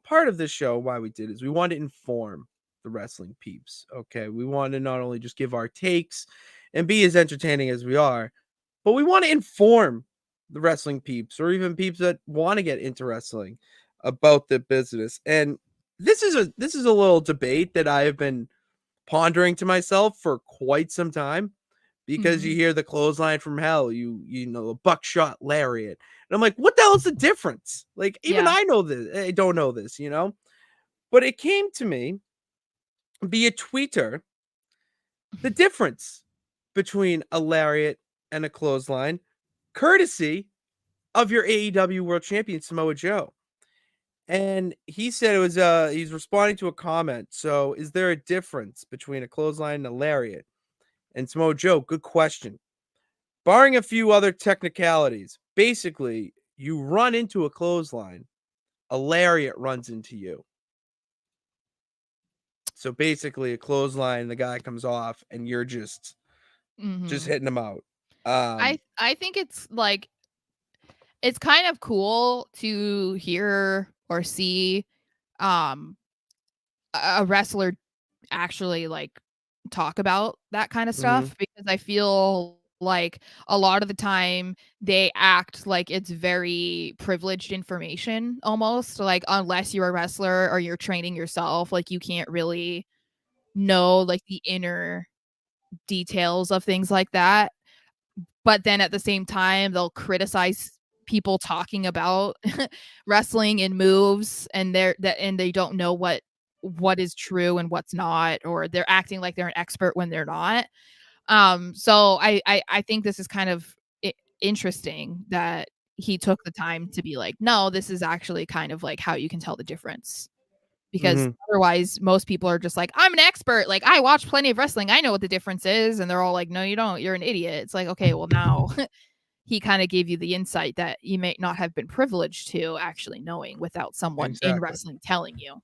why we did is we wanted to inform the wrestling peeps. Okay, we want to not only just give our takes and be as entertaining as we are, but we want to inform the wrestling peeps, or even peeps that want to get into wrestling, about the business. And this is a little debate that I have been pondering to myself for quite some time, because you Mhm. hear the clothesline from hell, you know, the buckshot lariat, and I'm like, what the hell is the difference? Like, even Yeah. I know this. I don't know this, you know. But it came to me via Twitter, the difference between a lariat and a clothesline, courtesy of your AEW World Champion Samoa Joe. And he said it was he's responding to a comment. So, is there a difference between a clothesline and a lariat? And Samoa Joe, good question. Barring a few other technicalities, basically, you run into a clothesline, a lariat runs into you. So basically, a clothesline, the guy comes off, and you're just Mhm. hitting him out. Um, I think it's like it's kind of cool to hear or see um a wrestler actually like talk about that kind of mhm, stuff, because I feel like a lot of the time they act like it's very privileged information, almost like unless you're a wrestler or you're training yourself, like you can't really know like the inner details of things like that. But then at the same time, they'll criticize people talking about wrestling and moves, and they don't know what is true and what's not, or they're acting like they're an expert when they're not. So I think this is kind of interesting that he took the time to be like, no, this is actually kind of like how you can tell the difference. Because mhm. otherwise, most people are just like, I'm an expert. Like, I watch plenty of wrestling. I know what the difference is. And they're all like, no, you don't. You're an idiot. It's like, okay, well, now he kind of gave you the insight that you may not have been privileged to actually knowing without someone in Exactly. wrestling telling you.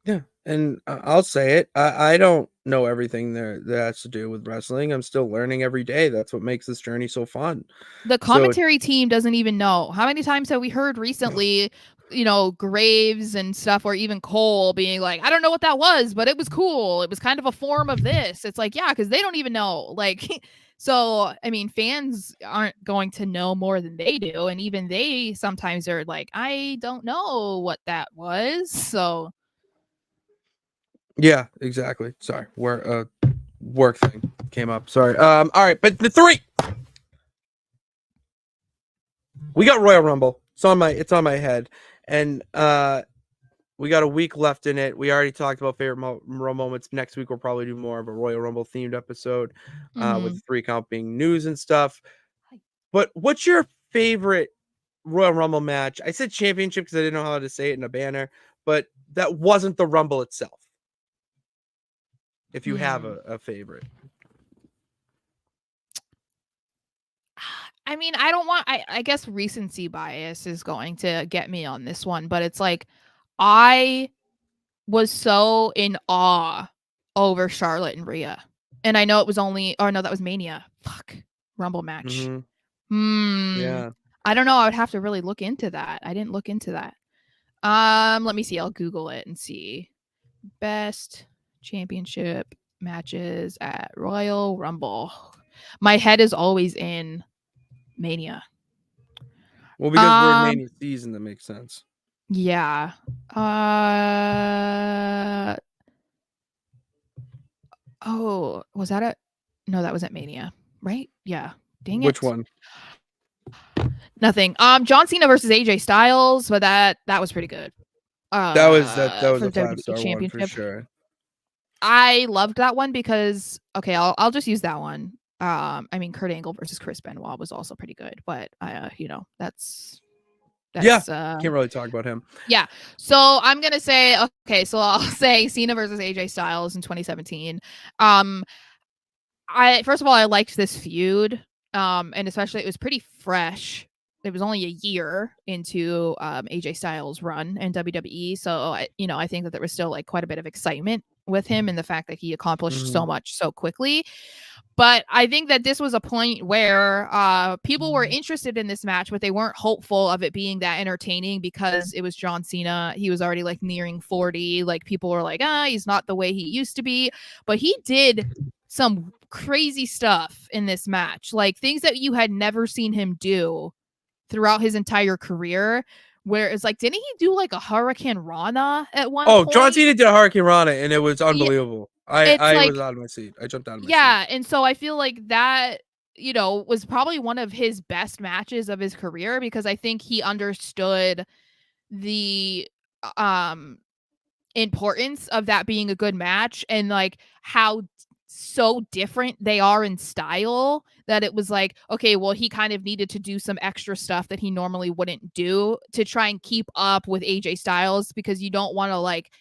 Yeah, and I'll say it. I don't know everything there that has to do with wrestling. I'm still learning every day. That's what makes this journey so fun. The So commentary team doesn't even know. How many times have we heard recently, you know, Graves and stuff, or even Cole being like, I don't know what that was, but it was cool. It was kind of a form of this. It's like, yeah, because they don't even know. Like, so, I mean, fans aren't going to know more than they do. And even they sometimes are like, I don't know what that was. So, yeah, exactly. Sorry, work thing came up. Sorry. All right, but the 3, we got Royal Rumble. It's on my head, and we got a week left in it. We already talked about favorite moments. Next week we'll probably do more of a Royal Rumble themed episode, with mhm. the 3 count being news and stuff. But what's your favorite Royal Rumble match? I said championship because I didn't know how to say it in a banner, but that wasn't the Rumble itself. If you have Hmm. a favorite. I mean, I don't want I guess recency bias is going to get me on this one, but it's like I was so in awe over Charlotte and Rhea. And I know it was only, or no, that was Mania. Fuck. Rumble match. Yeah. I don't know. I would have to really look into that. I didn't look into that. Let me see. I'll Google it and see. Best championship matches at Royal Rumble. My head is always in Mania. Well, because we're in Mania season, that makes sense. Yeah. Oh, was that it? No, that was at Mania, right? Yeah. Dang it. Which one? Nothing. John Cena versus AJ Styles, but that was pretty good. That was For a the WWE 5-star one for Championship. sure. I loved that one because I'll just use that one. I mean, Kurt Angle versus Chris Benoit was also pretty good, but that's Can't really talk about him. Yeah. So I'm gonna say so I'll say Cena versus AJ Styles in 2017. First of all, I liked this feud. And especially it was pretty fresh. It was only a year into AJ Styles' run in WWE, so I think that there was still like quite a bit of excitement with him and the fact that he accomplished so much so quickly. But I think that this was a point where people were interested in this match, but they weren't hopeful of it being that entertaining because it was John Cena. He was already like nearing 40. Like people were like, he's not the way he used to be. But he did some crazy stuff in this match, like things that you had never seen him do throughout his entire career. Where it's like, didn't he do like a Hurricane Rana at one point? John Cena did a Hurricane Rana, and it was unbelievable. I was out of my seat. I jumped out of my seat. Yeah, and so I feel like that, was probably one of his best matches of his career because I think he understood the importance of that being a good match and like how so different they are in style that it was like, okay, well, he kind of needed to do some extra stuff that he normally wouldn't do to try and keep up with AJ Styles because you don't want to like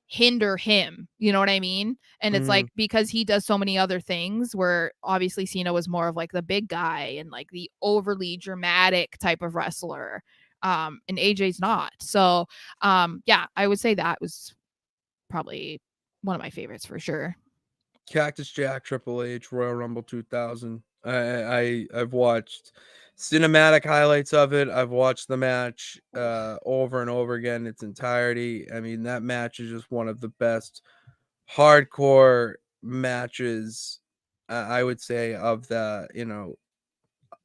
hinder him, you know what I mean? And it's like because he does so many other things where obviously Cena was more of like the big guy and like the overly dramatic type of wrestler, and AJ's not. So yeah, I would say that was probably one of my favorites for sure. Cactus Jack, Triple H, Royal Rumble 2000. I've watched cinematic highlights of it. I've watched the match over and over again, its entirety. I mean, that match is just one of the best hardcore matches, I would say, of the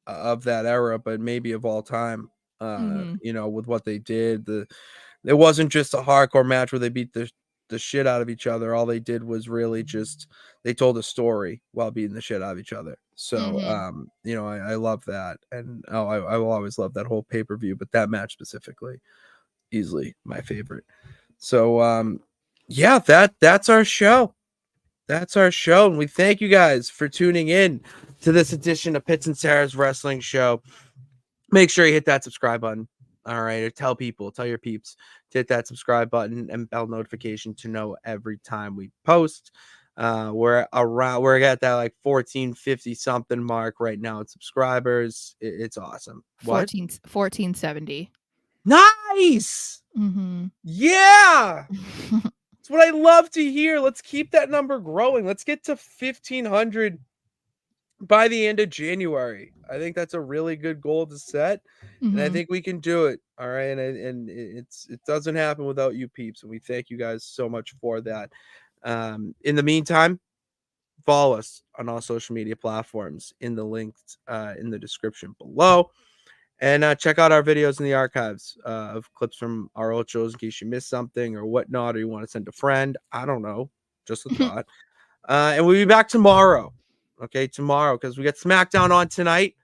of that era, but maybe of all time. With what they did, it wasn't just a hardcore match where they beat the shit out of each other. All they did was really just they told a story while beating the shit out of each other. So I love that, and I will always love that whole pay-per-view, but that match specifically, easily my favorite. So yeah, that's our show. That's our show, and we thank you guys for tuning in to this edition of Pitts and Sarah's Wrestling Show. Make sure you hit that subscribe button. All right, or tell your peeps to hit that subscribe button and bell notification to know every time we post. We're at that like 1450 something mark right now in subscribers. It's awesome. 1470. Nice. Yeah. That's what I love to hear. Let's keep that number growing. Let's get to 1500 by the end of January. I think that's a really good goal to set, and I think we can do it. All right, and it doesn't happen without you peeps, and we thank you guys so much for that. In the meantime, follow us on all social media platforms in the links in the description below, and check out our videos in the archives of clips from our old shows in case you missed something or whatnot, or you want to send a friend. I don't know, just a thought. And we'll be back tomorrow. Okay, tomorrow, because we got SmackDown on tonight.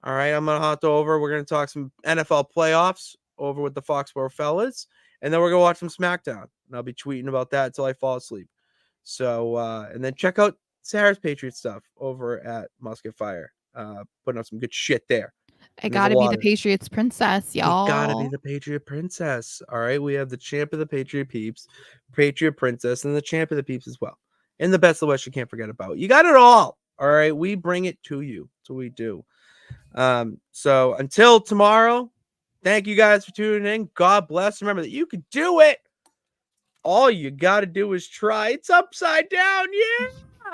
All right, I'm gonna hop over. We're gonna talk some NFL playoffs over with the Foxborough fellas, and then we're gonna watch some SmackDown. And I'll be tweeting about that until I fall asleep. So, and then check out Sarah's Patriot stuff over at Musket Fire. Putting out some good shit there. I gotta be the Patriots princess, y'all. You gotta be the Patriot princess. All right, we have the champ of the Patriot peeps, Patriot princess, and the champ of the peeps as well. And the best of the West you can't forget about. You got it all. All right, we bring it to you. That's what we do. So until tomorrow, thank you guys for tuning in. God bless. Remember that you can do it. All you got to do is try. It's upside down, yeah.